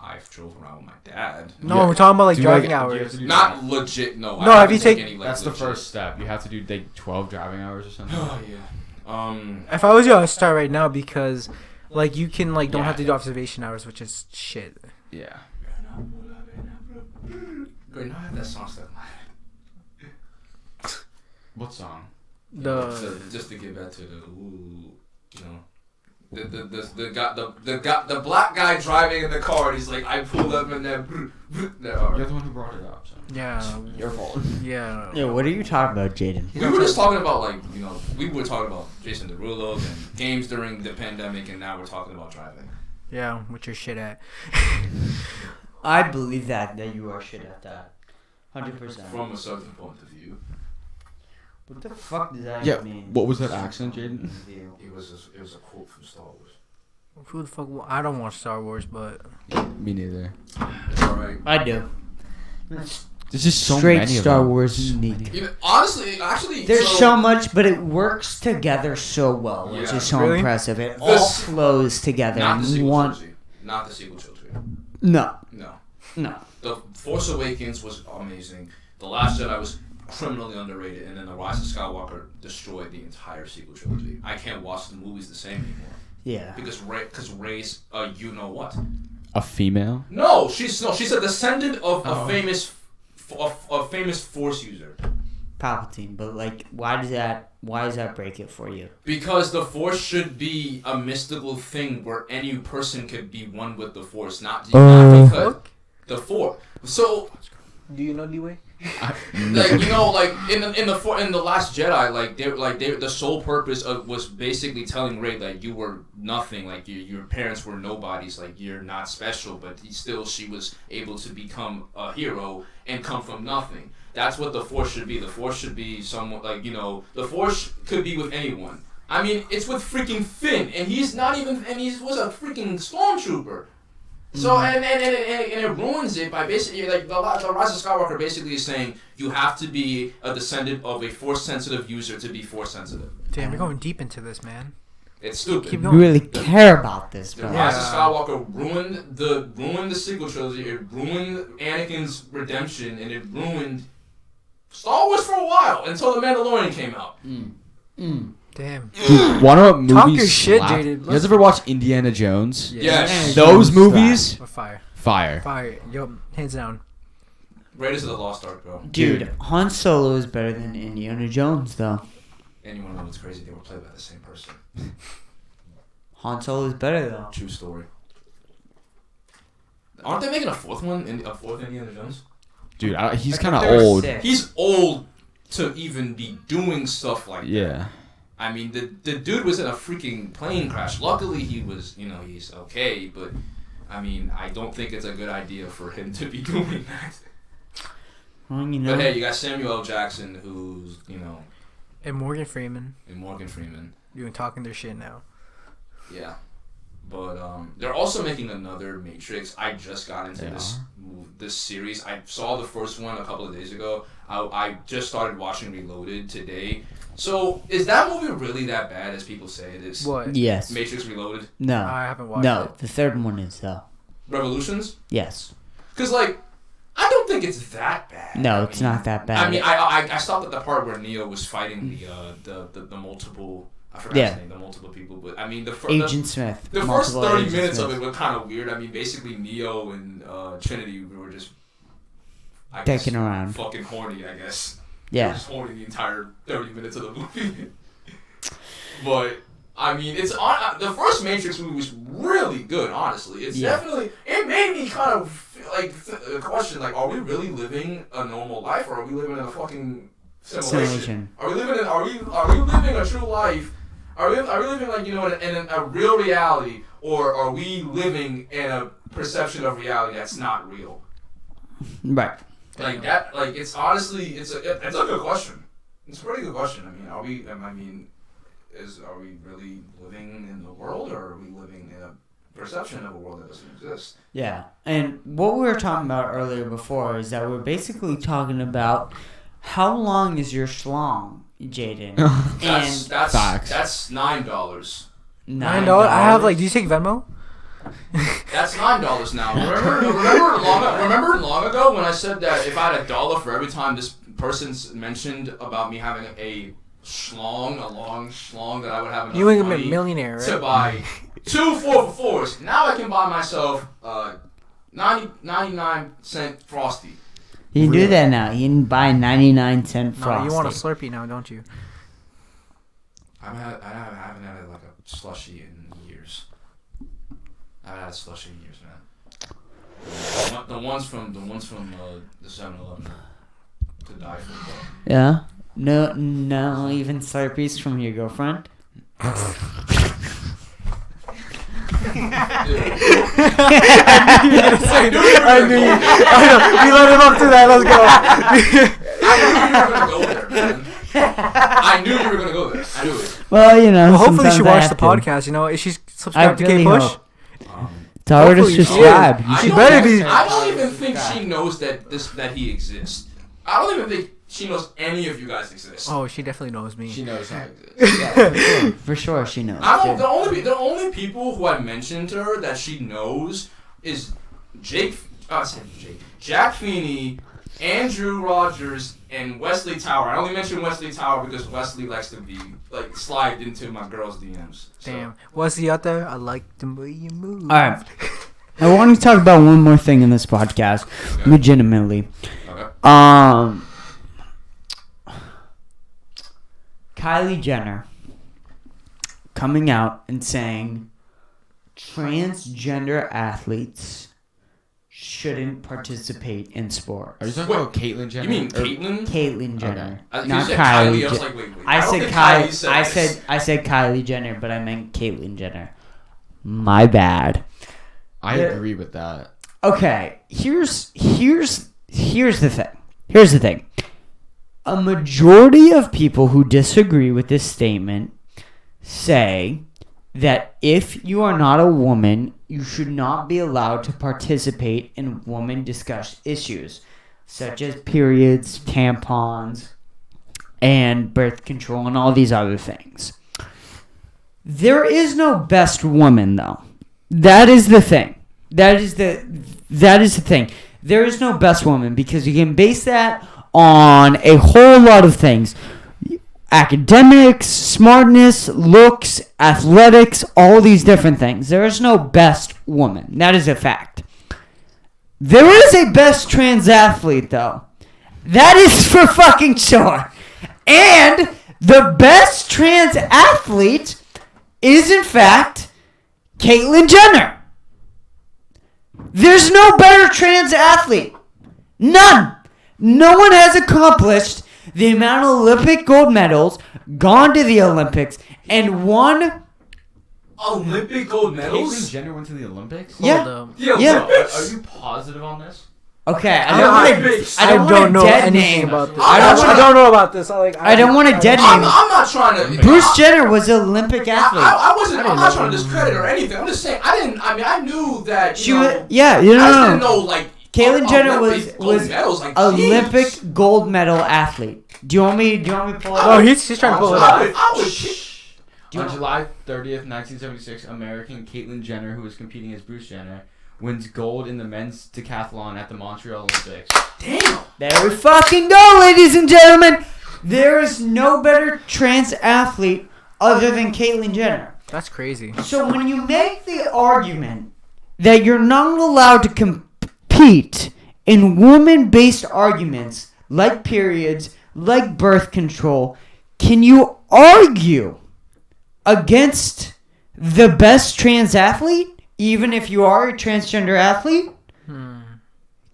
I've drove around with my dad. No, Yeah. we're talking about like Do you, driving do you have hours. to do Not legit. No. No, I have you haven't taken take- any, That's the legit. first step. You have to do like 12 driving hours or something. Oh yeah. If I was you, I'd start right now because like you can like don't Yeah. have to do observation hours, which is shit. Yeah. Great. Now I have that song stuck in my head. What song? Just to get back to the black guy driving in the car. And he's like, I pulled up and then. You're the one who brought it up. So. Yeah. Your fault. Yeah. Yeah, what are you talking about, Jaden? We were just talking about we were talking about Jason Derulo and games during the pandemic, and now we're talking about driving. Yeah, what you're shit at. I believe that you are shit at that. 100%. From a certain point of view, What the fuck does that Yeah. mean? What was that accent, Jaden? it was a quote from Star Wars. Who the fuck? I don't watch Star Wars, but Me neither. All right. I do. There's just so Straight many Star of them. Wars So unique. many. Even, honestly, actually, There's so much, but it works together so well, which Yeah. is so Really? impressive. It all This- flows together not the in sequel one. trilogy. Not the sequel trilogy. No, No. no. The Force Awakens was amazing. The Last Jedi was criminally underrated, and then The Rise of Skywalker destroyed the entire sequel trilogy. I can't watch the movies the same anymore Yeah. because Rey's you know what? A female? No, she's a descendant of Oh. a famous Force user. Palpatine, but like, why does that break it for you? Because the Force should be a mystical thing where any person could be one with the Force, not because the Force. So, do you know D-Way? like in the Last Jedi, the sole purpose was basically telling Rey that you were nothing, like your parents were nobodies, like you're not special, but she was able to become a hero and come from nothing. That's what the Force should be. The Force should be someone the Force could be with anyone. I mean, it's with freaking Finn, and he's not even, and he was a freaking stormtrooper. So and it ruins it by basically like the Rise of Skywalker basically is saying you have to be a descendant of a Force sensitive user to be Force sensitive. Damn, you're going deep into this, man. It's stupid. Keep You going. really care about this, The bro. Rise of Skywalker ruined the sequel trilogy. It ruined Anakin's redemption, and it ruined Star Wars for a while until The Mandalorian came out. Damn. Dude, wanna know what movies Talk your shit, slap? Jaden. You guys ever watch Indiana Jones? Yes. Those movies, Or fire. fire. Fire. Yo, hands down. Raiders of the Lost Ark, bro. Dude, Han Solo is better than Indiana Jones, though. And you wanna know what's crazy? They were played by the same person. Han Solo is better, though. True story. Aren't they making a fourth one? A fourth Indiana Jones? Dude, he's I kind of thought there were old. 6. He's old to even be doing stuff like that. Yeah. I mean, the dude was in a freaking plane crash. Luckily, he was, he's okay. But, I mean, I don't think it's a good idea for him to be doing that. Well, you know. But hey, you got Samuel L. Jackson, who's, And Morgan Freeman. and Morgan Freeman. You're talking their shit now. Yeah. But they're also making another Matrix. I just got into this series. I saw the first one a couple of days ago. I just started watching Reloaded today. So, is that movie really that bad as people say it is? What? Yes. Matrix Reloaded? No. I haven't watched No, it. the third one is, though. Revolutions? Yes. Because, I don't think it's that bad. No, it's not that bad. I mean, I stopped at the part where Neo was fighting the multiple... I forgot his name, the multiple people. But, I mean, Agent Smith. The first Multiple 30 Agent minutes Smith. of it were kind of weird. I mean, basically, Neo and Trinity were just... Dicking around. Fucking horny, I guess. Yeah. They were just horny the entire 30 minutes of the movie. But, I mean, it's on. The first Matrix movie was really good, honestly. It's definitely... It made me kind of, question, are we really living a normal life, or are we living in a fucking simulation? Are we living a true life? Are we living, in a real reality, or are we living in a perception of reality that's not real? Right. It's honestly, it's a good question. It's a pretty good question. I mean, are we really living in the world, or are we living in a perception of a world that doesn't exist? Yeah. And what we were talking about earlier before is that we're basically talking about how long is your schlong, Jaden? That's facts. That's $9. $9? I have, do you take Venmo? That's $9 now. Remember long ago when I said that if I had $1 for every time this person mentioned about me having a long schlong, that I would have enough You would be a money millionaire, right? to buy 2 4-for-4s. Now I can buy myself 99-cent Frosty. You can do that now. You can buy 99-cent No, Frosty. you want a Slurpee now, don't you? I haven't had a slushie in years. I haven't had a slushie in years, man. The ones from the 7-Eleven to die for. Yeah? No, even Slurpees from your girlfriend? I knew you. I know. We let him up to that. Let's I knew you were gonna go there. I knew it. Well, hopefully she sometimes I watched have the to. podcast. Is she subscribed to really Kpush? hope. Tell her to Hopefully she subscribe. is. You I She should- better be. I don't even think she knows that he exists. I don't even think she knows any of you guys exist. Oh, she definitely knows me. She knows how it exists. Yeah, for sure she knows. I don't. too. The only people who I mentioned to her that she knows is Jack Feeney, Andrew Rogers, and Wesley Tower. I only mention Wesley Tower because Wesley likes to be slide into my girls' DMs. So. Damn. Was he out there? I like the way you move. All right. I want to talk about one more thing in this podcast, Okay. legitimately. Okay. Kylie Jenner coming out and saying transgender athletes shouldn't participate in sports. Are you talking about Caitlyn Jenner? You mean Or- Caitlyn? Caitlyn Jenner, You not said Kylie. I was Je- like, wait. I don't said think Kylie. said I this. said Kylie Jenner, but I meant Caitlyn Jenner. My bad. I Yeah. agree with that. Okay, here's the thing. Here's the thing. A majority of people who disagree with this statement say that if you are not a woman, you should not be allowed to participate in women discussed issues such as periods, tampons, and birth control and all these other things. There is no best woman, though. That is the thing. That is the thing. There is no best woman because you can base that on a whole lot of things. Academics, smartness, looks, athletics, all these different things. There is no best woman. That is a fact. There is a best trans athlete, though. That is for fucking sure. And the best trans athlete is, in fact, Caitlyn Jenner. There's no better trans athlete. None. No one has accomplished the amount of Olympic gold medals, gone to the Olympics, and won. Olympic gold Caitlyn medals? Jenner went to the Olympics? Yeah. Hold up. Yeah. Are you positive on this? Okay, I I don't don't know want a dead anything name. about this. I don't I don't know about this. I don't want a dead I'm name. not trying to. Bruce Jenner was an Olympic athlete. I'm not trying to discredit or anything. I'm just saying, I knew that, She you was, know, yeah, you I just know. didn't know, like, Caitlyn Jenner Olympic gold was medals, like, Olympic jeez. gold medal athlete. Do you want me to pull it Oh, up? he's trying to pull it up. I would On July 30th, 1976, American Caitlyn Jenner, who was competing as Bruce Jenner, wins gold in the men's decathlon at the Montreal Olympics. damn. There we fucking go, ladies and gentlemen. There is no better trans athlete other than Caitlyn Jenner. That's crazy. So when you make the argument that you're not allowed to compete in woman-based arguments like periods, like birth control, can you argue against the best trans athlete, even if you are a transgender athlete?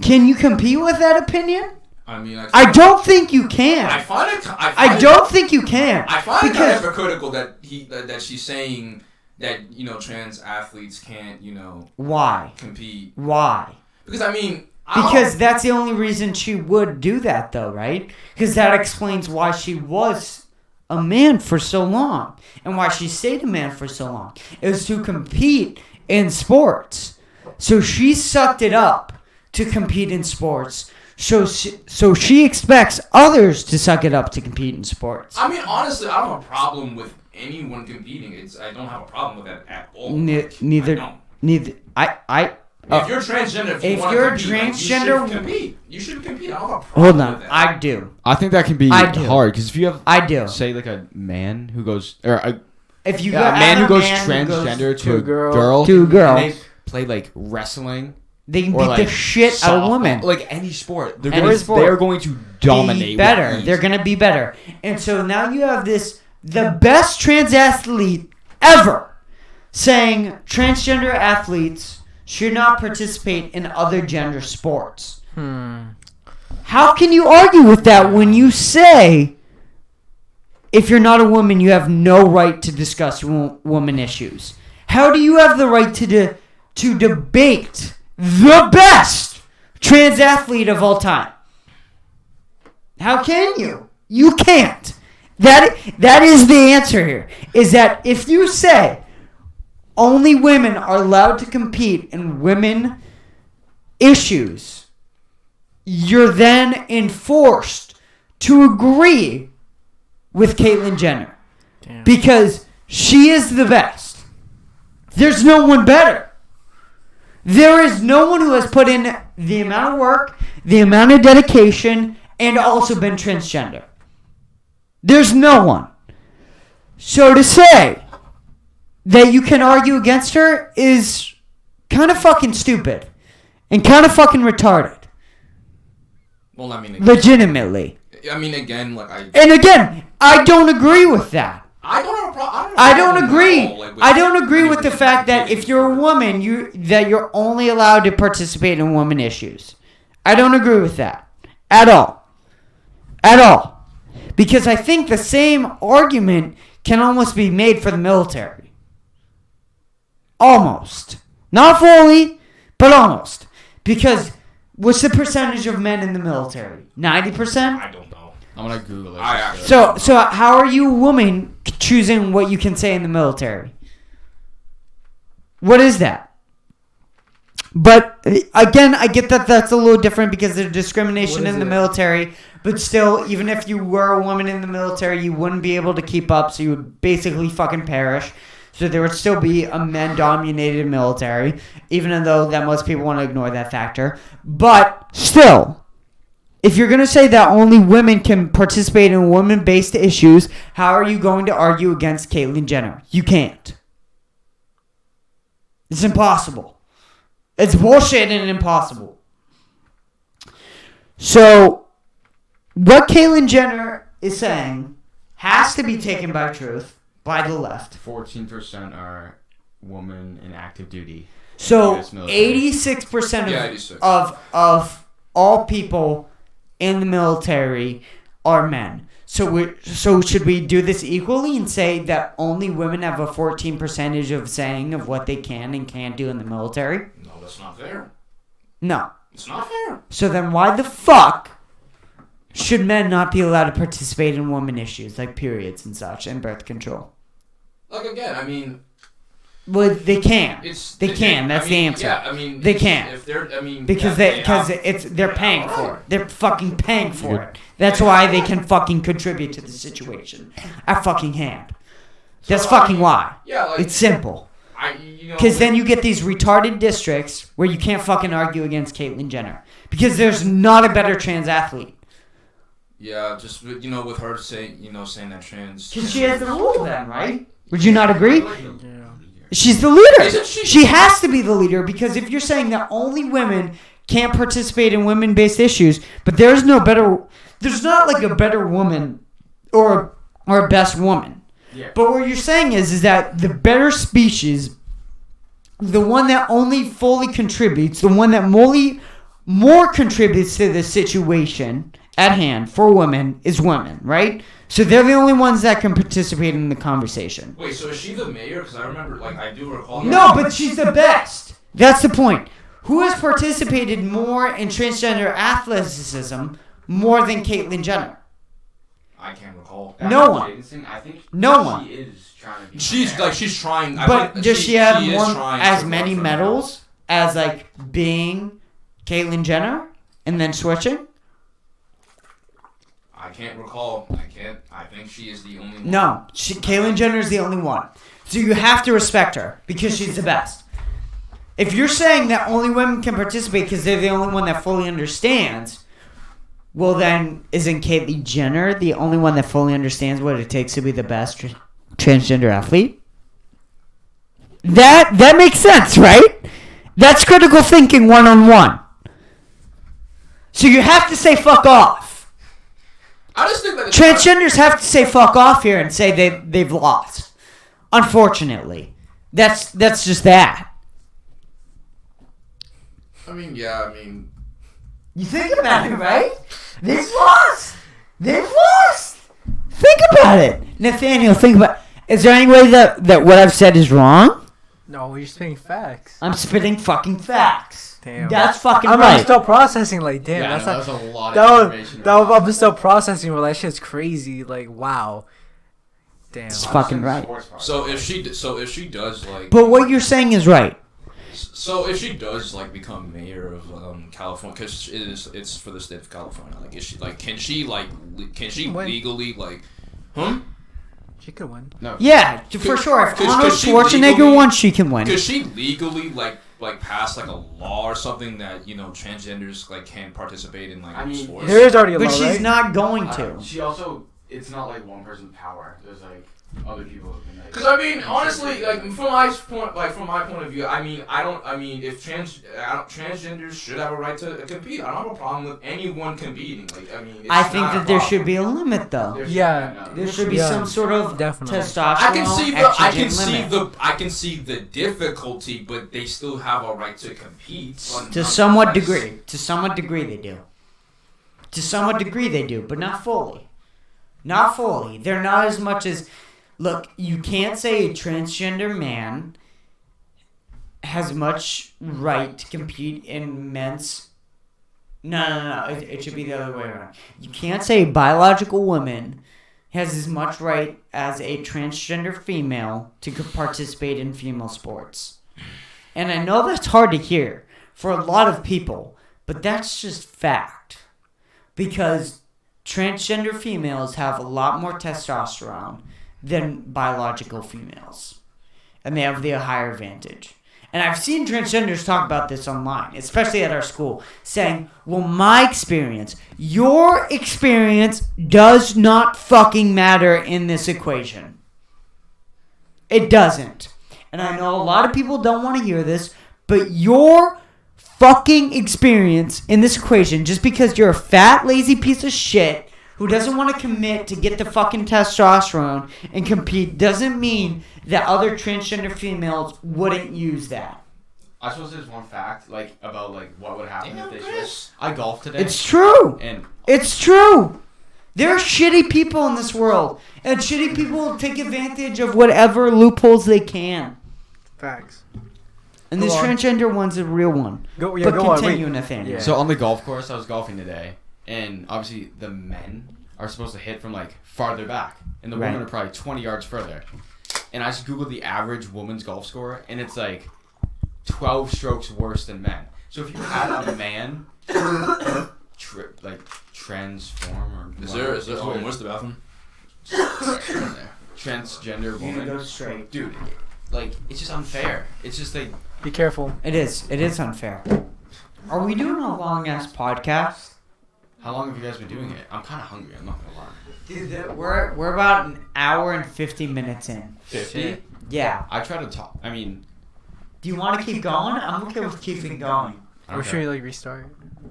Can you compete with that opinion? I mean, I don't think you can. I find it. I don't think you can. I find it because hypocritical that that she's saying that, you know, trans athletes can't, you know, why? compete. Why? Because I mean, Because that's the only reason she would do that, though, right? Because that explains why she was a man for so long and why she stayed a man for so long. It was to compete in sports. So she sucked it up to compete in sports. So she expects others to suck it up to compete in sports. I mean, honestly, I don't have a problem with anyone competing. I don't have a problem with that at all. Neither. If you're transgender, if you're compete, like, transgender- you should compete. You should compete. I don't have a problem Hold on, with that. I do. I think that can be I do. hard because if you have, I do. say, like a man who goes, or a If you Yeah, got a man who goes man who transgender to to a a girl. girl, To a girl. and they play like wrestling, they can or beat like the shit out of softball, women. like any sport. They're Any going, sport. they're going to dominate. Be with better. ease. They're gonna be better. And so now you have the best trans athlete ever saying transgender athletes should not participate in other gender sports. How can you argue with that when you say if you're not a woman you have no right to discuss woman issues? How do you have the right to debate the best trans athlete of all time? How can you? You can't. That is the answer here. Is that if you say only women are allowed to compete in women issues, you're then enforced to agree with Caitlyn Jenner. Damn. Because she is the best. There's no one better. There is no one who has put in the amount of work, the amount of dedication, and also been transgender. There's no one. So to say that you can argue against her is kind of fucking stupid and kind of fucking retarded. Well, I mean, again, Legitimately. again, like And again, I don't agree with that. I don't have a problem. I don't agree. I don't agree with the fact that if you're a woman, you're only allowed to participate in woman issues. I don't agree with that at all. At all. Because I think the same argument can almost be made for the military. Almost. Not fully, but almost. Because what's the percentage of men in the military? 90%? I don't know. I'm gonna Google it. I actually- So how are you a woman choosing what you can say in the military. What is that? But again, I get that that's a little different because there's discrimination in the military. But still, even if you were a woman in the military, you wouldn't be able to keep up. So you would basically fucking perish. So there would still be a men-dominated military, even though that most people want to ignore that factor. But still, if you're going to say that only women can participate in women-based issues, how are you going to argue against Caitlyn Jenner? You can't. It's impossible. It's bullshit and impossible. So, what Caitlyn Jenner is saying has to be taken by truth by the left. 14% are women in active duty. So, US military. 86% Yeah, 86. of all people in the military are men. So should we do this equally and say that only women have a 14% of saying of what they can and can't do in the military? No, that's not fair. No. It's not fair. So then why the fuck should men not be allowed to participate in women issues like periods and such and birth control? Like again, I mean, Well, they can. They That's the answer. Yeah, I mean, They can. If they're, I mean, Because they're paying for it. They're fucking paying for it. That's why they can fucking contribute to the situation at fucking hand. That's fucking why. Yeah, like, It's simple. Because then you get these retarded districts where you can't fucking argue against Caitlyn Jenner. Because there's not a better trans athlete. Yeah, just with her saying that trans. Because she has the rule then, right? Would you not agree? Yeah. She's the leader. Isn't she? She has to be the leader because if you're saying that only women can't participate in women-based issues, but there's not like a better woman or a best woman. Yeah. But what you're saying is that the better species, the one that only fully contributes, the one that more contributes to the situation at hand for women is women, right? So they're the only ones that can participate in the conversation. Wait, so is she the mayor? Because I remember, I do recall. No, but she's the best. That's the point. Who has participated more in transgender athleticism more than Caitlyn Jenner? I can't recall. No one. I think No one. She is trying to be. She's trying. But does she have is more, trying as to many run for medals as being Caitlyn Jenner and then switching? I can't recall. I think she is the only one. No, Caitlyn Jenner is the only one. So you have to respect her because she's the best. If you're saying that only women can participate because they're the only one that fully understands, well then, isn't Caitlyn Jenner the only one that fully understands what it takes to be the best transgender athlete? That makes sense, right? That's critical thinking 1-on-1. So you have to say fuck off. I just think that Transgenders have to say fuck off here and say they've lost. Unfortunately. That's just that. I mean, yeah. I mean, You think about it, right? They've lost. They've lost. Think about it. Nathaniel, think about it. Is there any way that what I've said is wrong? No, you're spitting facts. I'm spitting fucking facts. Damn. That's fucking I'm right. still processing. Damn, Yeah, that's that's not. a lot That of was, information. I'm still processing. Well, that shit's crazy. Wow. Damn. It's fucking right. so if she does But what you're saying is right. So if she does become mayor of California, because it's for the state of California, is she can she Win. legally She could win. No. Yeah, for sure. If Could- Arnold could she Schwarzenegger legally- won, she can win. could she legally pass a law or something that transgenders can't participate in I mean, sports? There is already a But law, she's right? not going to. She also, it's not one person's power. There's other people who can Because I mean, honestly, from my point of view, I mean, if transgenders should have a right to compete, I don't have a problem with anyone competing. It's I think not a that there problem. should be a limit, though. Yeah. There should be Yeah, some sort of definitely. testosterone estrogen limit. see the difficulty, but they still have a right to compete. To somewhat degree. To somewhat degree they do. To somewhat degree they do, but not fully. Not fully. They're not as much as... Look, you can't say a transgender man has much right to compete in men's... No. It should be the other way around. You can't say a biological woman has as much right as a transgender female to participate in female sports. And I know that's hard to hear for a lot of people, but that's just fact. Because transgender females have a lot more testosterone than biological females. And they have the higher advantage. And I've seen transgenders talk about this online, especially at our school, saying, well, my experience, your experience does not fucking matter in this equation. It doesn't. And I know a lot of people don't want to hear this, but your fucking experience in this equation, just because you're a fat, lazy piece of shit who doesn't want to commit to get the fucking testosterone and compete, doesn't mean that other transgender females wouldn't use that. I suppose there's one fact, like, about, like, what would happen if they switched. I golfed today. It's true. And It's true. There are shitty people in this world, and shitty people will take advantage of whatever loopholes they can. Facts. And Go this on. transgender one's a real one. Go But on. continue, Wait. Nathaniel. Yeah. So on the golf course, I was golfing today, and obviously the men are supposed to hit from like farther back, and the women Right. are probably 20 yards further. And I just googled the average woman's golf score, and it's like 12 strokes worse than men. So if you had a man, transform or Is there? Oh, where's the bathroom? transgender You're gonna go woman, straight. dude, like it's just unfair. It's just like Be careful. It is. It is unfair. Are we doing a long ass podcast? how long have you guys been doing it? I'm kind of hungry. I'm not gonna lie. Dude, we're about an hour and 50 minutes in. 50. Yeah. I try to talk. I mean, Do you want to keep going? I'm okay with keeping going. I Or don't should care. we like restart?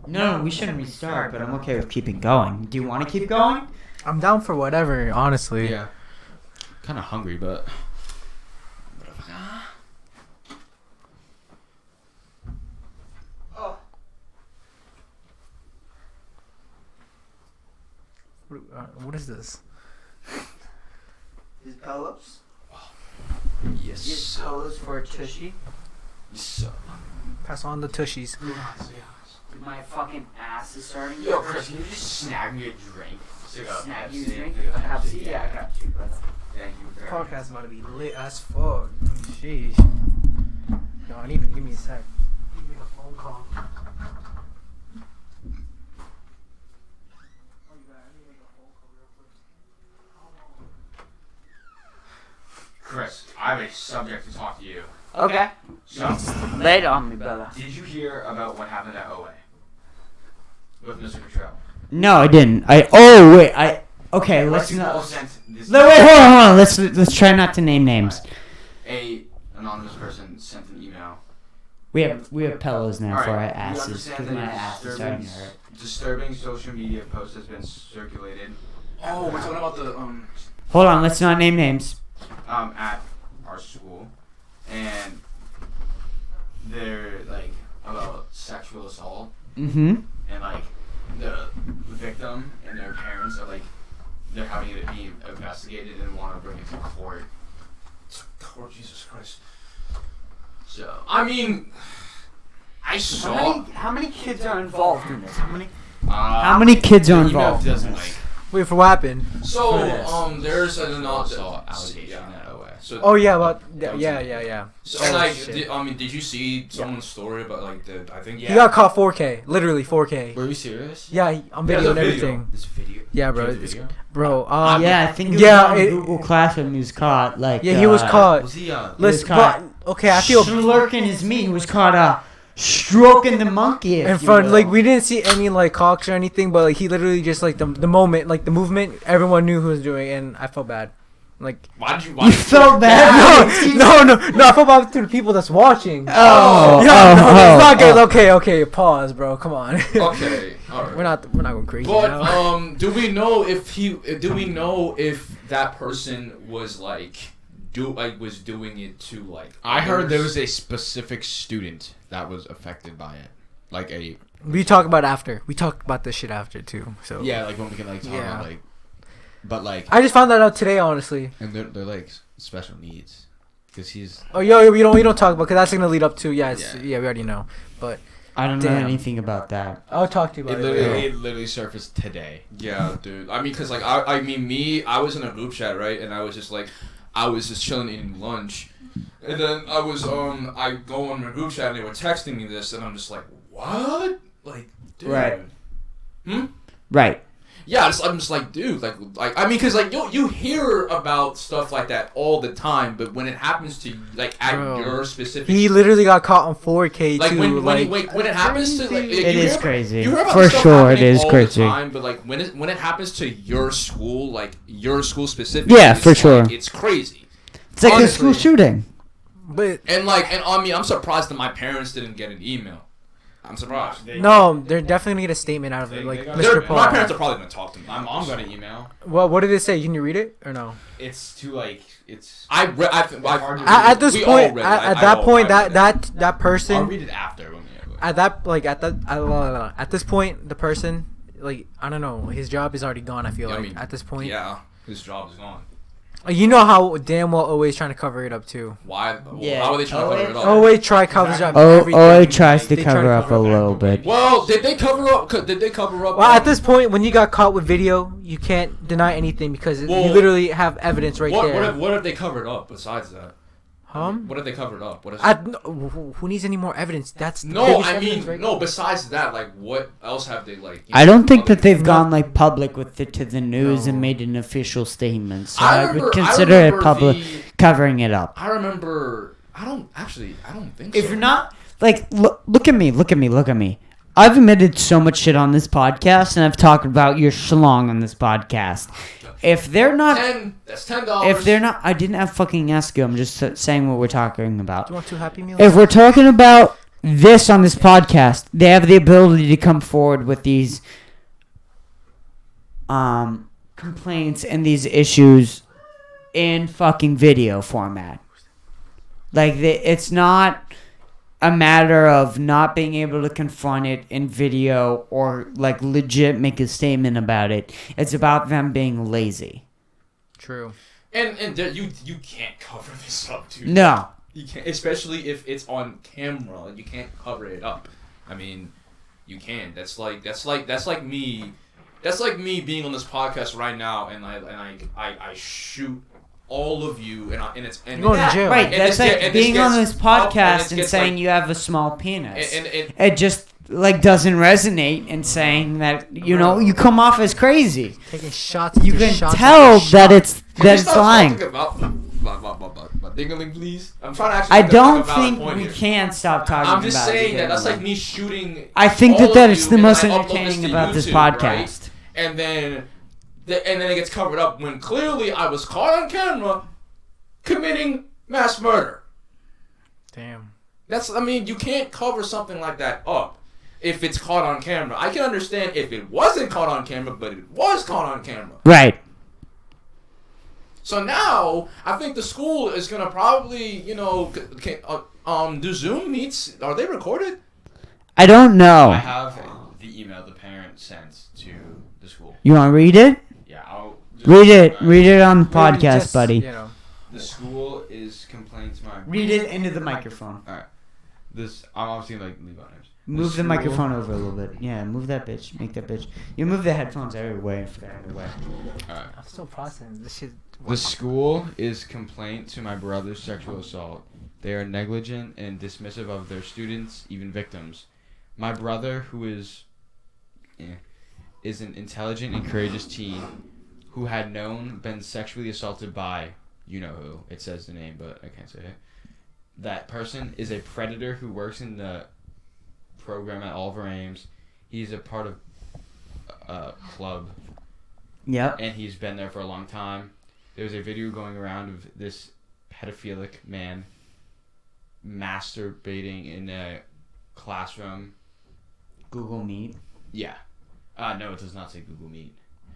No, we shouldn't restart, but I'm okay with keeping going. Do you want to keep going? I'm down for whatever, honestly. Yeah. Kind of hungry, but. What is this? Is pillows? Yes. pillows for a tushy? So. Pass on the tushies. My fucking ass is starting to Yo, Chris, can you just snag me a drink? Snag you a drink? A Pepsi? Yeah, I got you, brother. Thank you very much. Podcast about to be lit as fuck. Sheesh. No, I need to give me a sec. Make a phone call. Chris, I have a subject to talk to you. Okay. So, Lay it on me, brother. did you hear about what happened at OA? With Mr. Cottrell? No, I didn't. Okay, let's People not. sent this. No, wait, hold on. Let's try not to name names. A anonymous person sent an email. We have pillows now Alright, for our you asses understand because that my ass is starting to hurt. Disturbing social media post has been circulated. Oh, we're talking about the Hold on, let's not name names. At our school, and they're like about sexual assault, Mm-hmm. and like the victim and their parents are like they're having it be investigated and want to bring it to court. Oh, Jesus Christ. So I mean, I saw. How many kids are involved in this? How many kids are the email involved in doesn't this? like Wait, for what happened? So, Yes. there's an assault allegation at OA. So, Oh yeah, about That was yeah. so Oh, like, shit. did you see someone's story about like the? I think Yeah. He got caught 4K, literally 4K. Were you serious? Yeah, on video There's a and video. everything. This video. Yeah, bro. This It's, video? bro. Yeah, I think it was yeah, on it- Google Classroom. He was caught like. Yeah, he was caught. Was he Listen, caught- but okay, I feel Slurking his meat. He was caught stroking the monkey. if in you front. will. Like we didn't see any like cocks or anything, but like he literally just like the moment, like the movement, everyone knew who was doing, and I felt bad. Like Why did you? You felt bad. no, I felt bad to the people that's watching. Oh, Yeah, no, oh, it's not good. oh. Okay, pause, bro. Come on. Okay, all right. we're not going crazy But now. do we know if that person was like was doing it to like? I heard there others? was a specific student that was affected by it, like a We talk about after. We talked about this shit after too. So yeah, like when we can like talk Yeah. about like, but like, I just found that out today, honestly. and they're like special needs, because he's Oh, yo, we don't talk about because that's gonna lead up to Yeah. we already know. But I don't know Damn. anything about that. I'll talk to you It about it. literally surfaced today. Yeah, dude. I mean, cause like I was in a group chat, right, and I was just chilling eating lunch, and then I go on my group chat and they were texting me this, and I'm just like, what? Like, dude. Right. Hmm. Right. Yeah, I'm just like, dude, like I mean, cause like you hear about stuff like that all the time, but when it happens to like at Bro. your specific, He literally got caught on 4K like too. when it happens to like It is crazy. You hear about For this stuff sure, it happening is all crazy. the time, but like when it happens to your school, like your school specifically, Yeah, it's for sure. like, it's crazy. It's like a Honestly. school shooting. But And I mean, I'm surprised that my parents didn't get an email. I'm surprised. no, they're definitely gonna get a statement out of it. Like They got- Mr. My Paul. parents are probably gonna talk to me. My mom's got an email. What did it say? Can you read it or no? It's too like it's. At this we all point, read it. at I that all point, read it. that I'll person read it after. at this point, the person, like, I don't know, his job is already gone. I feel Yeah, I like mean, at this point, Yeah, his job is gone. You know how damn well always trying to cover it up too. Why? Yeah. How are they trying to cover it up? Always try covers up. Oh, everything. it tries to They try cover up a little bit. Well, did they cover up? Did they cover up? Well, at this point, when you got caught with video, you can't deny anything because you Well, literally have evidence right what, there. what have they covered up besides that? Hum? What have they covered up? What is? Who needs any more evidence? That's the No, biggest I evidence mean, right no. Besides that, like, what else have they like? I don't think that they've public- gone like public with it to the news and No. made an official statement. So I I, remember- would I consider it remember public the- covering it up. I remember. I don't think. If so. you're not like, look at me. I've admitted so much shit on this podcast, and I've talked about your schlong on this podcast. If they're not, That's $10. if they're not, I didn't have fucking ask you. I'm just saying what we're talking about. Do you want two Happy Meals? If we're talking about this on this podcast, they have the ability to come forward with these complaints and these issues in fucking video format. Like, it's not a matter of not being able to confront it in video or, like, legit make a statement about it. It's about them being lazy. True. And you can't cover this up, dude. No. You can't, especially if it's on camera. You can't cover it up. I mean, you can. That's like me being on this podcast right now, and I shoot all of you, and it's You're going to jail. Right, And that's this like get- and being this on gets this up, and podcast it and gets, saying like- you have a small penis. and It just like doesn't resonate in saying that you come off as crazy. Taking shots. You after can shots tell after that shots. it's lying. About ding-a-ling, please. I'm trying to actually. I make a don't valid think point we here. can stop talking about I'm just saying that that's like it. me shooting. I think all that of is you the and most I upload entertaining to about this YouTube, podcast. right? And then it gets covered up when clearly I was caught on camera committing mass murder. Damn. I mean, you can't cover something like that up if it's caught on camera. I can understand if it wasn't caught on camera, but it was caught on camera. Right. So now, I think the school is gonna probably, do Zoom meets. Are they recorded? I don't know. I have the email the parent sent to the school. You want to read it? Yeah, I'll just, Read it. Read it on the Maybe podcast, just, buddy. The school is complaining to my. Read it into the microphone. I'm obviously gonna leave out names. Move the school- microphone over a little bit. Yeah, move that bitch. Make that bitch. You move the headphones everywhere. Alright. I'm still processing this shit. The school is complaint to my brother's sexual assault. They are negligent and dismissive of their students, even victims. My brother, who is an intelligent and courageous teen who had been sexually assaulted by, you know who, it says the name, but I can't say it. That person is a predator who works in the program at Oliver Ames. He's a part of a club, Yep. and he's been there for a long time. There's a video going around of this pedophilic man masturbating in a classroom. Google Meet. Yeah. No, it does not say Google Meet.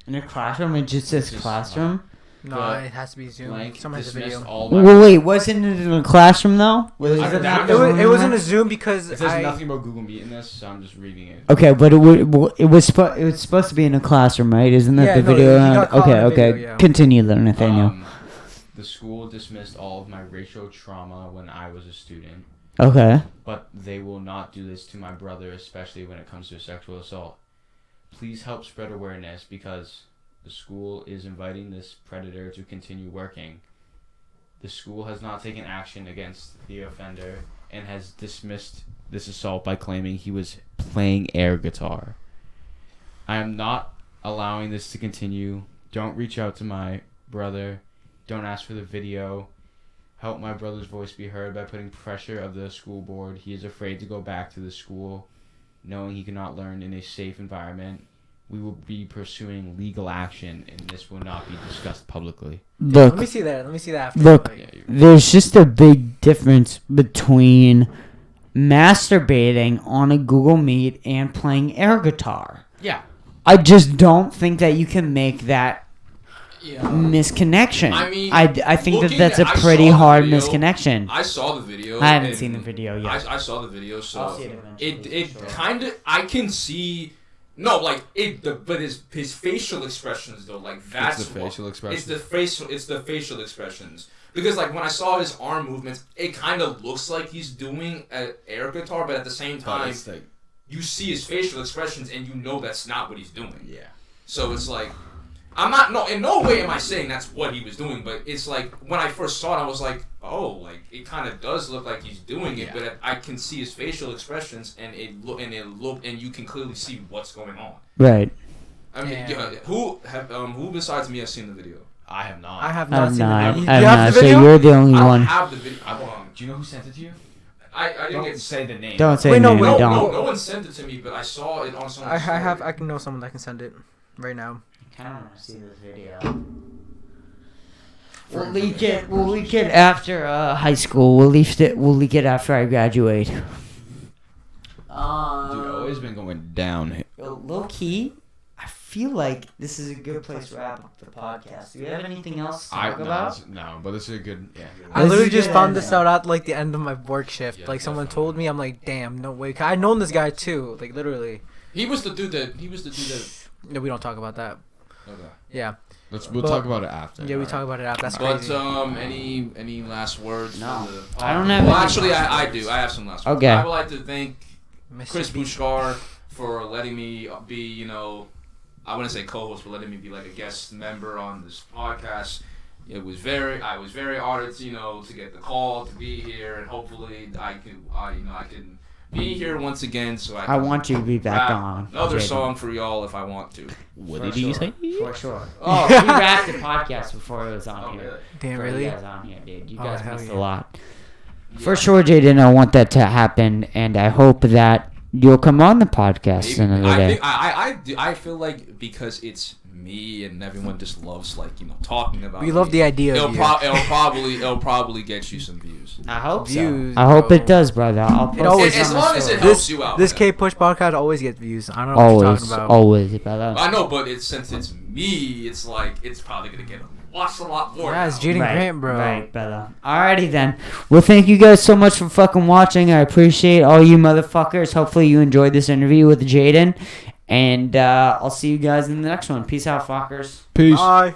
In a classroom, it just says Just, classroom. No, But it has to be Zoom. Blank Someone has a dismissed video. all my. Well, wait, wasn't it in a classroom though? Was I it don't not know. the It wasn't room? a Zoom because It says nothing about Google Meet in this, so I'm just reading it. Okay, but it was supposed to be in a classroom, right? Isn't that Yeah, the no, video? he got caught Okay, on the okay. video, yeah. Continue then, Nathaniel. The school dismissed all of my racial trauma when I was a student. Okay. but they will not do this to my brother, especially when it comes to sexual assault. Please help spread awareness because the school is inviting this predator to continue working. The school has not taken action against the offender and has dismissed this assault by claiming he was playing air guitar. I am not allowing this to continue. Don't reach out to my brother. Don't ask for the video. Help my brother's voice be heard by putting pressure of the school board. He is afraid to go back to the school, knowing he cannot learn in a safe environment. We will be pursuing legal action, and this will not be discussed publicly. Let me Look, see that. Let me see that after. look. Like, There's just a big difference between masturbating on a Google Meet and playing air guitar. Yeah. I just don't think that you can make that misconnection. I mean, I think looking that's a at- I pretty saw the hard video. misconnection. I saw the video. I haven't and seen the video yet. I saw the video, so I'll see it eventually, it for sure. kind of I can see. No, like but his facial expressions though, like that's the facial expressions. It's the facial expressions because like when I saw his arm movements, it kind of looks like he's doing an air guitar, but at the same time, you see his facial expressions and you know that's not what he's doing. Yeah. So it's like, in no way am I saying that's what he was doing, but it's like, when I first saw it, I was like, oh, like, it kind of does look like he's doing it, but I can see his facial expressions, and and you can clearly see what's going on. Right. I mean, who besides me has seen the video? I have not. I have not I'm seen not. the video. I'm You have not. the So video? you're the only I don't one. have the video. Do you know who sent it to you? I didn't Don't get. say the name. Don't say Wait, no, name. wait, I No, don't. no one sent it to me, but I saw it on someone's I can know someone that can send it right now. I kind of want to see this video. We'll leak it. We'll leak it after high school. We'll leak it. We'll leak it after I graduate. Dude, always been going down. Low key, I feel like this is a good place to wrap up the podcast. Do you have anything else to talk about? No, but this is a good. Yeah. I This literally is just good. found this out at like the end of my work shift. Yeah, like someone definitely. told me, I'm like, damn, no way. I known this guy too. Like literally. He was the dude that. No, we don't talk about that. Okay. Yeah. We'll But- talk about it after. Yeah, we talk about it after. That's But crazy. any last words? No. for the I don't have Well, any actually, last I words. do. I have some last words. Okay. I would like to thank Mr. Chris B. Bushkar for letting me be, I wouldn't say co-host, but letting me be like a guest member on this podcast. I was very honored, to get the call to be here, and hopefully I can be here once again. So I want you to be back rap on. another Jaden. song for y'all if I want to. What For did you sure. say? For sure. Oh, we wrapped the podcast before it was on Oh, here. really? Damn, For really? You guys on here, dude. You Oh, guys hell missed yeah. a lot. For sure, Jaden. I want that to happen, and I hope that you'll come on the podcast Maybe. another I day. think I feel like because it's me and everyone just loves talking about. We love me, the idea It'll, of you. it'll probably get you some views. I hope Views, so. I hope bro. it does, brother. I'll post always it As on the long as it story. helps you out. This man. K-Push podcast always gets views. I don't know what you're Always, talking about. always, brother. I know, but since it's me, it's like it's probably gonna get watched a lot more. Yeah, it's now. Jaden Grant, bro. Right, brother. Alrighty then. Well, thank you guys so much for fucking watching. I appreciate all you motherfuckers. Hopefully you enjoyed this interview with Jaden. And I'll see you guys in the next one. Peace out, fuckers. Peace. Bye.